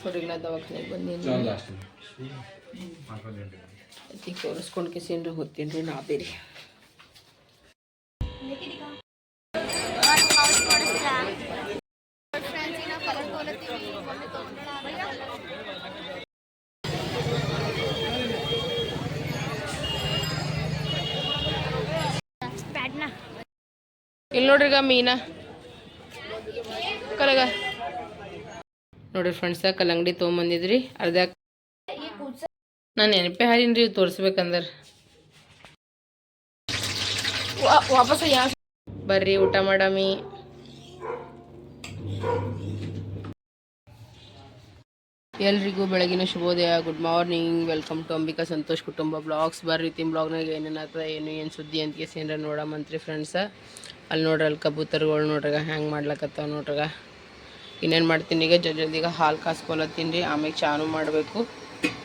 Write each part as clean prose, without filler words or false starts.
ನೋಡ್ರಿ ನಾ ದವಾಖಾನೆಗೆ ಬಂದೀನಿ ಅತ್ತಿಗೆ ತೋರಿಸ್ಕೊಂಡು ಕಿಸಿನ್ರಿ ಹೋಗ್ತೀನಿ ರೀ ನಾ ಬೇರೆ ಇಲ್ಲಿ ನೋಡ್ರಿ ಈಗ ಮೀನಾ ಕಲಗ ನೋಡ್ರಿ ಫ್ರೆಂಡ್ಸ ಕಲ್ಲಂಗಡಿ ತೊಗೊಂಬಂದಿದ್ರಿ ಅರ್ಧ ನಾನು ನೆನಪೇ ಹಾರಿನ್ರಿ ಇವು ತೋರಿಸ್ಬೇಕಂದ್ರೆ ವಾಪಸ್ ಬರ್ರಿ ಊಟ ಮಾಡಮಿ ಎಲ್ರಿಗೂ ಬೆಳಗಿನ ಶುಭೋದಯ good morning welcome to Ambika Santhosh ಕುಟುಂಬ ಬ್ಲಾಗ್ಸ್ ಬರ್ರಿ ತಿಮ್ ಬ್ಲಾಗ್ನಾಗ ಏನೇನಾಗ್ತದೆ ಏನು ಸುದ್ದಿ ಅಂತ ಏನಾರ ನೋಡಮಂತ್ರಿ ಫ್ರೆಂಡ್ಸ ಅಲ್ಲಿ ನೋಡ್ರಿ ಅಲ್ಲಿ ಕಬೂತರ್ಗಳು ನೋಡ್ರಾಗ ಹ್ಯಾಂಗೆ ಮಾಡ್ಲಕತ್ತಾವ ನೋಡ್ರಾಗ ಇನ್ನೇನು ಮಾಡ್ತೀನಿ ಈಗ ಜಲ್ದಿಗ ಹಾಲು ಕಾಸ್ಕೊಲತ್ತೀನಿ ರೀ ಆಮೇಲೆ ಚಾನು ಮಾಡಬೇಕು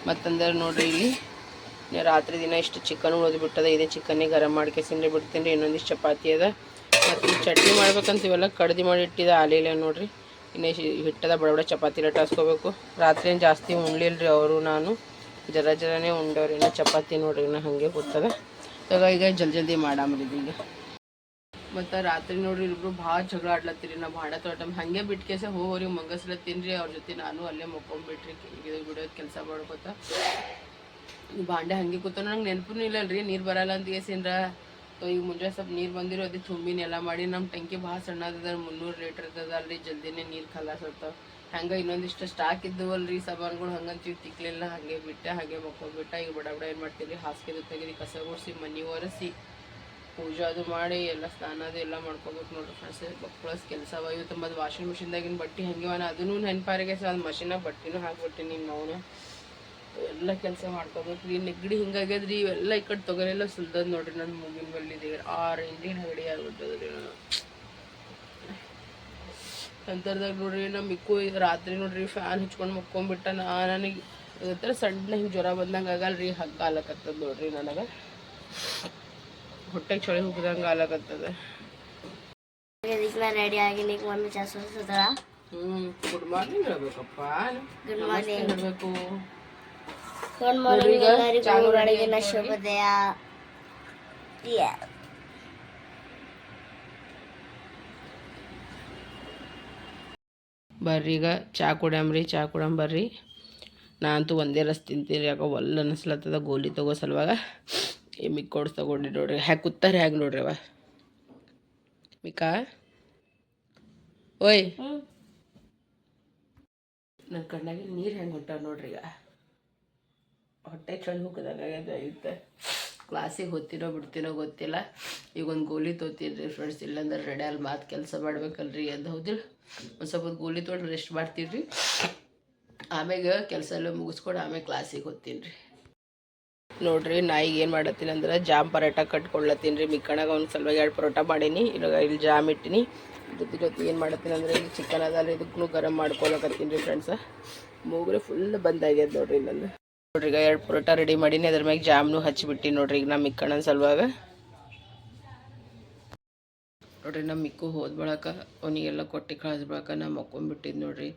ಮತ್ತಂದ್ರೆ ನೋಡ್ರಿ ಇಲ್ಲಿ ರಾತ್ರಿ ದಿನ ಇಷ್ಟು ಚಿಕನ್ ಉಳಿದ್ಬಿಟ್ಟದ ಇದೇ ಚಿಕನ್ನಿಗೆ ಗರಂ ಮಾಡ್ಕೇಸಿನ್ರಿ ಬಿಡ್ತೀನಿ ರೀ ಇನ್ನೊಂದಿಷ್ಟು ಚಪಾತಿ ಅದ ಮತ್ತು ಚಟ್ನಿ ಮಾಡ್ಬೇಕಂತ ಇವೆಲ್ಲ ಕಡ್ದು ಮಾಡಿ ಇಟ್ಟಿದ ಆಲಿಲ್ಲ ನೋಡ್ರಿ ಇನ್ನೇ ಹಿಟ್ಟದ ಬಡ ಚಪಾತಿ ಲಟಾಸ್ಕೋಬೇಕು ರಾತ್ರಿ ಏನು ಜಾಸ್ತಿ ಉಣ್ಲಿಲ್ಲ ರೀ ಅವರು ನಾನು ಜರನೇ ಉಂಡವ್ರಿ ಇನ್ನೂ ಚಪಾತಿ ನೋಡ್ರಿ ಇನ್ನೂ ಹಾಗೆ ಗೊತ್ತದ ಈಗ ಜಲ್ದಿ ಮಾಡಾಮ್ರಿ ಈಗ ಮತ್ತು ರಾತ್ರಿ ನೋಡ್ರಿ ಇಬ್ಬರು ಭಾಳ ಜಗಳ ಆಡ್ಲತ್ತೀರಿ ನಾ ಭಾಳ ತೋಟ ಹಾಗೆ ಬಿಟ್ಕೇಸೆ ಹೋಗ್ರಿ ಮಂಗಸ್ಲತ್ತೀನಿ ರೀ ಅವ್ರ ಜೊತೆ ನಾನು ಅಲ್ಲೇ ಮಕ್ಕೊಂಡ್ಬಿಟ್ರಿ ಬಿಡೋದು ಕೆಲಸ ಮಾಡ್ಕೊತ ಬಾಂಡೆ ಹಾಗೆ ಕೂತ ನಂಗೆ ನೆನಪೂ ಇಲ್ಲ ರೀ ನೀರು ಬರಲ್ಲ ಅಂತ ಕೇಸಿಂದ್ರ ಈಗ ಮುಂಜಾನೆ ಸ್ವಲ್ಪ ನೀರು ಬಂದಿರೋ ಅದೇ ತುಂಬಿನ ಎಲ್ಲ ಮಾಡಿ ನಮ್ಮ ಟಂಕಿ ಭಾಳ ಸಣ್ಣದ 300 ಲೀಟ್ರ್ ಇರ್ತದ ಅಲ್ರಿ ಜಲ್ದಿನೇ ನೀರು ಖಲಾಸ್ ಆಗ್ತಾವ ಹಂಗೆ ಇನ್ನೊಂದಿಷ್ಟು ಸ್ಟಾಕ್ ಇದ್ದವಲ್ರಿ ಸಾಮಾನುಗಳು ಹಂಗಂತೀವಿ ತಿಕ್ಲಿಲ್ಲ ಹಾಗೆ ಬಿಟ್ಟೆ ಹಾಗೆ ಮಕ್ಕೊಂಡ್ಬಿಟ್ಟ ಈಗ ಬಡ ಏನು ಮಾಡ್ತೀವಿ ಹಾಸಿಗೆ ತೆಗೆದು ಕಸ ಗುಡಿಸಿ ಮನೆ ಒರೆಸಿ ಪೂಜೆ ಅದು ಮಾಡಿ ಎಲ್ಲ ಸ್ನಾನ ಅದು ಎಲ್ಲ ಮಾಡ್ಕೋಬೇಕು ನೋಡ್ರಿ ಫ್ರೆಂಡ್ಸ್ ಪ್ಲಸ್ ಕೆಲಸ ಇವತ್ತು ಮತ್ತು ವಾಷಿಂಗ್ ಮಿಷಿನ್ದಾಗಿನ ಬಟ್ಟೆ ಹಂಗೆ ಅದೂ ನೆನಪಾರಿಗೆ ಸಹ ಅದು ಮಷಿನಾಗ ಬಟ್ಟೆನೂ ಹಾಕ್ಬಿಟ್ಟಿನಿ ಮೌನ ಎಲ್ಲ ಕೆಲಸ ಮಾಡ್ಕೋಬೇಕು ರೀ ನೆಗಡಿ ಹಿಂಗಾಗ್ಯದ್ರಿ ಇವೆಲ್ಲ ಈ ಕಡೆ ತೊಗರೆಲ್ಲ ಸುಲ್ದದ ನೋಡ್ರಿ ನನ್ನ ಮೂಗಿನ ಬಲ್ಲಿದೆ 6 ಇಂಚಿನ ನೆಗಡಿ ಆಗ್ಬಿಟ್ಟದ್ರಿ ನಾನು ಅಂತರ್ದಾಗ ನೋಡ್ರಿ ನಮ್ಮ ಮಿಕ್ಕು ರಾತ್ರಿ ನೋಡ್ರಿ ಫ್ಯಾನ್ ಹಚ್ಕೊಂಡು ಮಕ್ಕೊಂಬಿಟ್ಟ ನನಗೆ ಇವತ್ತರ ಸಣ್ಣ ಹಿಂಗೆ ಜ್ವರ ಬಂದಂಗೆ ಆಗಲ್ರಿ ಹಗ್ಗ ಆಲಕತ್ತದ ನೋಡ್ರಿ ನನಗೆ ಹೊಟ್ಟೆಗೆ ಚಳಿ ಹೋಗ್ದಂಗೆ ಆಲಕತ್ತದ ರೆಡಿ ಆಗಿ ಗುಡ್ ಮಾರ್ನಿಂಗ್ ಹೇಳ್ಬೇಕಪ್ಪ ಗುಡ್ ಮಾರ್ನಿಂಗ್ ಹೇಳ್ಬೇಕು ಗುಡ್ ಮಾರ್ನಿಂಗ್ ಎಲ್ಲರಿಗೂ ಬೆಳಗಿನ ಶುಭೋದಯ ಬರ್ರಿ ಈಗ ಚಾ ಕುಡ್ಯಾಮ್ರಿ ಚಾ ಕುಡಂಬರ್ರಿ ನಾನಂತೂ ಒಂದೇ ರಸ್ ತಿಂತೀನಿ ಯಾಕೋ ಒಲ್ಲ ಅನ್ನಿಸ್ಲತ್ತದ ಗೋಲಿ ತಗೋ ಸಲುವಾಗ ಈ ಮಿಕ್ಕೋಡ್ಸ್ ತಗೊಂಡಿ ನೋಡ್ರಿ ಹ್ಯಾಗೆ ಕೂತಾರೆ ಹ್ಯಾಗೆ ನೋಡ್ರಿ ಅವ ಮಿಕಾ ಓಯ್ ನನ್ನ ಕಣ್ಣಾಗಿ ನೀರು ಹೆಂಗೆ ಹೊಂಟಾವ ನೋಡ್ರಿ ಈಗ ಹೊಟ್ಟೆ ಚಳಿ ಹೋಗದಂಗಾಗ್ಯದ ಇತ್ತು ಕ್ಲಾಸಿಗೆ ಹೋಗ್ತೀನೋ ಬಿಡ್ತೀನೋ ಗೊತ್ತಿಲ್ಲ ಈಗ ಒಂದು ಗೋಲಿ ತೊಗೋತೀನಿ ರೀ ಫ್ರೆಂಡ್ಸ್ ಇಲ್ಲಾಂದ್ರೆ ರೆಡಿ ಅಲ್ಲಿ ಮಾತು ಕೆಲಸ ಮಾಡ್ಬೇಕಲ್ರಿ ಎದ್ದು ಹೌದಿಲ್ಲ ಒಂದು ಸ್ವಲ್ಪ ಗೋಲಿ ತೊಗೊಂಡು ರೆಸ್ಟ್ ಮಾಡ್ತೀನಿ ರೀ ಆಮ್ಯಾಗ ಕೆಲಸ ಎಲ್ಲ ಮುಗಿಸ್ಕೊಂಡು ಆಮೇಲೆ ಕ್ಲಾಸಿಗೆ ಹೋಗ್ತೀನಿ ರೀ ನೋಡ್ರಿ ನಾಯಿಗೆ ಏನು ಮಾಡತ್ತೀನಿ ಅಂದ್ರೆ ಜಾಮ್ ಪರೋಟ ಕಟ್ಕೊಳ್ಲತ್ತೀನಿ ರೀ ಮಿಕ್ಕಣಾಗ ಒಂದು ಸ್ವಲ್ಪ 2 ಪರೋಟ ಮಾಡೀನಿ ಇವಾಗ ಇಲ್ಲಿ ಜಾಮ್ ಇಟ್ಟಿನಿ ಜೊತೆ ಏನು ಮಾಡತ್ತೀನಿ ಅಂದರೆ ಇಲ್ಲಿ ಚಿಕನ್ ಅದಲ್ಲ ಇದಕ್ಕೂ ಗರಂ ಮಾಡ್ಕೊಳಕತ್ತೀನಿ ರೀ ಫ್ರೆಂಡ್ಸ ಮೂಗ್ರೆ ಫುಲ್ ಬಂದಾಗ್ಯದ ನೋಡ್ರಿ ನಂದು ನೋಡ್ರಿ ಈಗ 2 ಪರೋಟ ರೆಡಿ ಮಾಡೀನಿ ಅದ್ರ ಮ್ಯಾಗ ಜಾಮ್ನು ಹಚ್ಚಿಬಿಟ್ಟು ನೋಡ್ರಿ ಈಗ ನಮ್ಮ ಮಿಕ್ಕಣ್ಣನ ಸಲುವಾಗ ನೋಡ್ರಿ ನಮ್ಮ ಮಿಕ್ಕು ಹೋದ ಬಳಕ ಅವನಿಗೆಲ್ಲ ಕೊಟ್ಟು ಕಳಿಸ್ಬಳಕ ನಾ ಮಕ್ಕೊಂಡ್ಬಿಟ್ಟಿದ್ದು ನೋಡ್ರಿ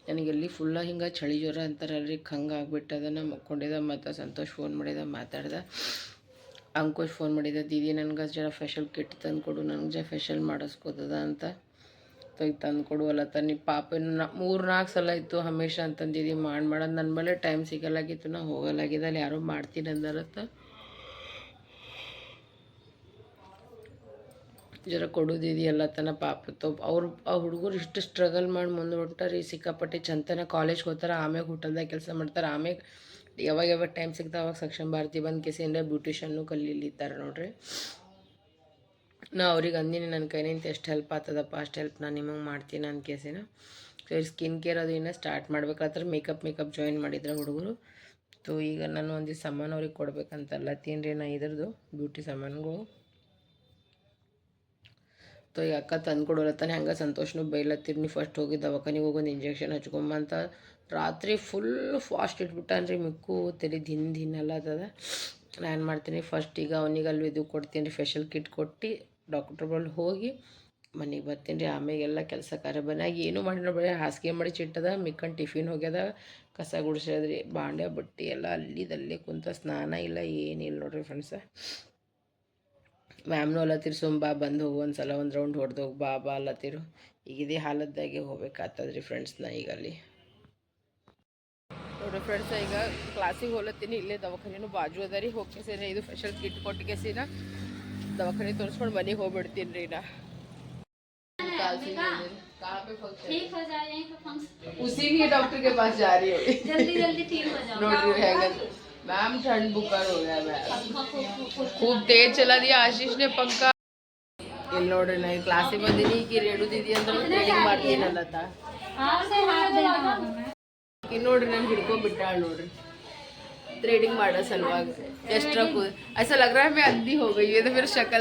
ನನಗೆಲ್ಲಿ ಫುಲ್ಲ ಹಿಂಗೆ ಚಳಿ ಜ್ವರ ಅಂತಾರಲ್ರಿ ಹಂಗೆ ಆಗ್ಬಿಟ್ಟದ ನಾ ಮಕ್ಕೊಂಡಿದ್ದ ಮತ್ತು ಸಂತೋಷ್ ಫೋನ್ ಮಾಡಿದ ಮಾತಾಡ್ದೆ ಅಂಕುಶ್ ಫೋನ್ ಮಾಡಿದ ದೀದಿ ನನಗೆ ಜರ ಫೇಶಿಯಲ್ ಕಿಟ್ ತಂದು ಕೊಡು ನನಗೆ ಫೇಶಿಯಲ್ ಮಾಡಿಸ್ಕೋತದ ಅಂತ ತಂದು ಕೊಡುವಲ್ಲ ತನ್ನ ಪಾಪ 3-4 ಸಲ ಇತ್ತು ಹಮೇಶ ಅಂತಂದಿದ್ದು ಮಾಡೋದು ನನ್ನ ಮೇಲೆ ಟೈಮ್ ಸಿಗಲಾಗಿತ್ತು ನಾ ಹೋಗಲಾಗಿದೆ ಅಲ್ಲಿ ಯಾರೋ ಮಾಡ್ತೀನಿ ಅಂದಾರತ್ತ ಜರ ಕೊಡೋದಿದೆ ಎಲ್ಲ ತನ ಪಾಪ ಅವ್ರು ಆ ಹುಡುಗರು ಇಷ್ಟು ಸ್ಟ್ರಗಲ್ ಮಾಡಿ ಮುಂದೆ ಹೊಂಟಾರಿ ಸಿಕ್ಕಾಪಟ್ಟೆ ಚಂತನ ಕಾಲೇಜ್ಗೆ ಹೋಗ್ತಾರೆ ಆಮ್ಯಾಗ ಹೋಟೆಲ್ದಾಗ ಕೆಲಸ ಮಾಡ್ತಾರೆ ಆಮ್ಯಾಗ ಯಾವಾಗ ಟೈಮ್ ಸಿಗ್ತಾವೆ ಅವಾಗ ಸಕ್ಷಮ ಭಾರತಿ ಬಂದು ಕೇಸಿಂದ ಬ್ಯೂಟಿಷನ್ನು ಕಲೀಲಿತ್ತಾರೆ ನೋಡ್ರಿ ನಾ ಅವ್ರಿಗೆ ಅಂದಿನಿ ನನ್ನ ಕೈನಿಂದ ಎಷ್ಟು ಹೆಲ್ಪ್ ಆಗ್ತದಪ್ಪ ಅಷ್ಟು ಹೆಲ್ಪ್ ನಾನು ನಿಮಗೆ ಮಾಡ್ತೀನಿ ಅಂತ ಕೇಸಿನ ಸೊ ಸ್ಕಿನ್ ಕೇರ್ ಅದು ಇನ್ನೂ ಸ್ಟಾರ್ಟ್ ಮಾಡ್ಬೇಕಾದ್ರೆ ಮೇಕಪ್ ಜಾಯಿನ್ ಮಾಡಿದ್ರೆ ಹುಡುಗರು ಸೊ ಈಗ ನಾನು ಒಂದಿಷ್ಟು ಸಾಮಾನು ಅವ್ರಿಗೆ ಕೊಡ್ಬೇಕಂತಲ್ಲ ತೀನ್ರಿ ನಾ ಇದ್ರದ್ದು ಬ್ಯೂಟಿ ಸಾಮಾನುಗಳು ಸೊ ಈಗ ಅಕ್ಕ ತಂದು ಕೊಡೋಲತ್ತಾನೆ ಹಂಗೆ ಸಂತೋಷನು ಬೈಲತ್ತಿರ್ನಿ ಫಸ್ಟ್ ಹೋಗಿ ದವಾಖಾನಿಗೆ ಹೋಗೊಂದು ಇಂಜೆಕ್ಷನ್ ಹಚ್ಕೊಂಬಂತ ರಾತ್ರಿ ಫುಲ್ ಫಾಸ್ಟ್ ಇಟ್ಬಿಟ್ಟಾನ್ರಿ ಮಿಕ್ಕು ತಲೆ ದಿನ ಅದ ನಾನು ಮಾಡ್ತೀನಿ ಫಸ್ಟ್ ಈಗ ಅವನಿಗೆ ಅಲ್ಲಿ ಇದು ಕೊಡ್ತೀನಿ ರೀ ಫೇಶಿಯಲ್ ಕಿಟ್ ಕೊಟ್ಟು ಡಾಕ್ಟ್ರ್ ಬಳಿ ಹೋಗಿ ಮನೆಗೆ ಬರ್ತೀನಿ ರೀ. ಆಮೇಲೆಲ್ಲ ಕೆಲಸ ಕಾರ್ಯ ಮನ್ಯಾಗ ಏನೂ ಮಾಡಿಲ್ಲ, ಬರೀ ಹಾಸಿಗೆ ಮಾಡಿ ಚಿಟ್ಟದ ಮಿಕ್ಕಂಡು ಟಿಫಿನ್ ಹೋಗ್ಯದ, ಕಸ ಗುಡಿಸೋದ್ರಿ, ಬಾಂಡೆ ಬಟ್ಟೆ ಎಲ್ಲ ಅಲ್ಲಿದಲ್ಲೇ ಕುಂತ, ಸ್ನಾನ ಇಲ್ಲ ಏನಿಲ್ಲ ನೋಡ್ರಿ ಫ್ರೆಂಡ್ಸ. ಮ್ಯಾಮ್ನು ಅಲ್ಲತ್ತಿರು ಸುಂಬಾ ಬಂದು ಹೋಗು ಒಂದು ಸಲ ಒಂದು ರೌಂಡ್ ಹೊಡೆದು ಹೋಗಿ ಬಾ ಬಾ ಅಲ್ಲತ್ತಿರು. ಈಗ ಇದೇ ಹಾಲದ್ದಾಗೆ ಹೋಗ್ಬೇಕಾಗ್ತದ್ರಿ ಫ್ರೆಂಡ್ಸ್. ನಾ ಈಗ ಅಲ್ಲಿ ನೋಡ್ರಿ ಫ್ರೆಂಡ್ಸ, ಈಗ ಕ್ಲಾಸಿಗೆ ಹೋಲತ್ತೀನಿ. ಇಲ್ಲೇ ದವಾಖಾನೆನೂ ಬಾಜು ಅದ ರೀ. ಹೋಗಿ ಸೇರಿ ಇದು ಸ್ಪೆಷಲ್ ಕಿಟ್ ಕೊಟ್ಟಿಗೆಸಿನ ದವಾಖಾನೆ ತೋರಿಸ್ಕೊಂಡು ಮನೆಗೆ ಹೋಗ್ಬಿಡ್ತೀನಿ ರೀ. ನಾ उसी भी डॉक्टर के पास जा रही हो. जल्दी जल्दी ठीक हो जाओ. नोट है मैम, ठंड बुखार हो गया मैम. खूब तेज चला दिया आशीष ने पंखा. ಇಲ್ಲಿ ನೋಡ್ರಿ, ನಾ ಕ್ಲಾಸಿಗೆ ಬಂದೀನಿ. ಈಗ ರೇಣು ದೀದಿ ಅಂದ್ರೆ ಟ್ರೈನಿಂಗ್ ಮಾಡ್ತೀನಲ್ಲತ್ತ ಈಗ ನೋಡ್ರಿ, ನಾನು ಹಿಡ್ಕೊಂಡ್ಬಿಟ್ಟಾಳ ನೋಡ್ರಿ थ्रेडिंग ಮಾಡೋ ಸಲುವಾಗಿ. ಎಷ್ಟರ ऐसा लग रहा है मैं अंधी हो गई. ये तो मेरी शक्ल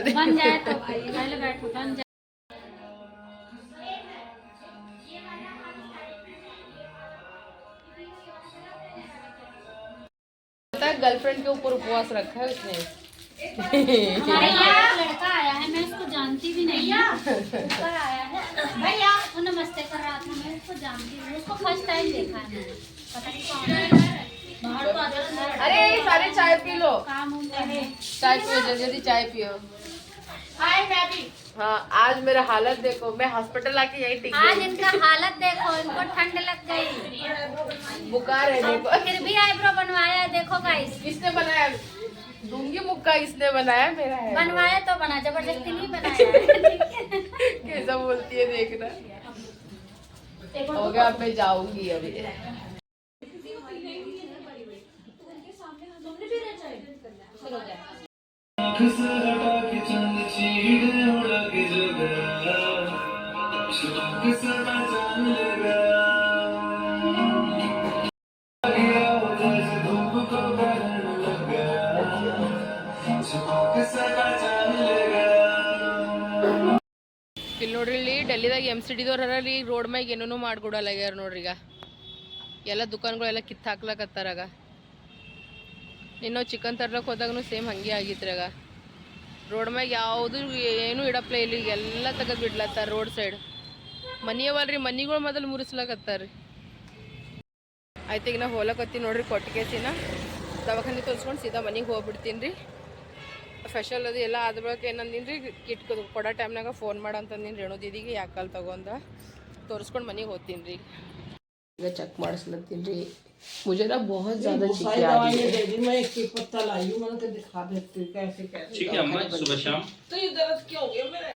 गर्लफ्रेंड के ऊपर उपवास रखा है उसने. हमारे यहाँ एक लड़का आया है, मैं उसको जानती भी नहीं है. ऊपर आया है भैया, वो नमस्ते कर रहा था, मैं उसको जानती हूँ. उसको फर्स्ट टाइम देखा है मैंने. पता नहीं कौन है. बाहर तो आता है. अरे सारे चाय पी लो. काम है. चाय पियो, जल्दी जल्दी चाय पियो. हाय मैं भी. हाँ, आज मेरा हालत देखो. मैं हॉस्पिटल आके यही टिक आज इनका हालत देखो. इनको ठंड लग गई, बुखार है देखो. फिर भी आईब्रो बनवाया. देखो गाइस, किसने बनाया? दूंगी मुक्का इसने बनाया, मेरा है. बनवाया तो बना, जबरदस्ती नहीं बनाया. कैसा बोलती है देखना. हो गया, अब मैं जाऊंगी अभी. ಇಲ್ಲಿ ನೋಡ್ರಿ, ಇಲ್ಲಿ ಡೆಲ್ಲಿದಾಗ MCD ದವ್ರಲ್ಲಿ ರೋಡ್ ಮ್ಯಾಗ ಏನೇನೋ ಮಾಡ್ಕೊಡಲ್ಲ ಯಾರು ನೋಡ್ರಿ. ಈಗ ಎಲ್ಲ ದುಕಾನ್ಗಳೆಲ್ಲ ಕಿತ್ತು ಹಾಕ್ಲಕತ್ತಾರಾಗ. ಇನ್ನೂ ಚಿಕನ್ ತರ್ಲಕ್ಕೆ ಹೋದಾಗೂ ಸೇಮ್ ಹಂಗೆ ಆಗಿತ್ರಿ. ಆಗ ರೋಡ್ ಮ್ಯಾಗ ಯಾವುದು ಏನೂ ಇಡಪ್ಲೇ ಇಲ್ಲ. ಈಗ ಎಲ್ಲ ತೆಗೆದು ಬಿಡ್ಲತ್ತಾರ ರೋಡ್ ಸೈಡ್. ಮನಿಯವಲ್ರಿ, ಮನಿಗಳು ಮೊದಲು ಮುರಿಸ್ಲಕತ್ತಾರ. ಆಯ್ತು, ಈಗ ನಾ ಹೋಲಕತ್ತೀನಿ ನೋಡ್ರಿ. ಕೊಟ್ಟಿಗೆಸಿನ ದವಾಖಾನೆ ತೋರಿಸ್ಕೊಂಡು ಸೀದಾ ಮನೆಗೆ ಹೋಗ್ಬಿಡ್ತೀನಿ ರೀ. ಫೆಷಲ್ ಅದು ಎಲ್ಲ ಆದ ಬಳಿಕ ಏನಂದಿನಿ ರೀ, ಕಿಟ್ ಕೊಡೋ ಟೈಮ್ನಾಗ ಫೋನ್ ಮಾಡಂತಂದಿನಿ ರೇಣು ದೀದಿಗೆ. ಯಾಕಲ್ಲಿ ತಗೊಂಡ ತೋರಿಸ್ಕೊಂಡು ಮನೆಗೆ ಹೋಗ್ತೀನಿ ರೀ. ಈಗ ಚೆಕ್ ಮಾಡಿಸ್ಲತ್ತೀನಿ ರೀ. मुझे ना बहुत ज्यादा सारी दवाइयाँ दे दी. मैं एक पत्ता लाई हूँ, मैंने कहा दिखा देती कैसे कैसे. ठीक है अम्मा, सुबह शाम. तो ये दर्द क्यों हो गया मेरे?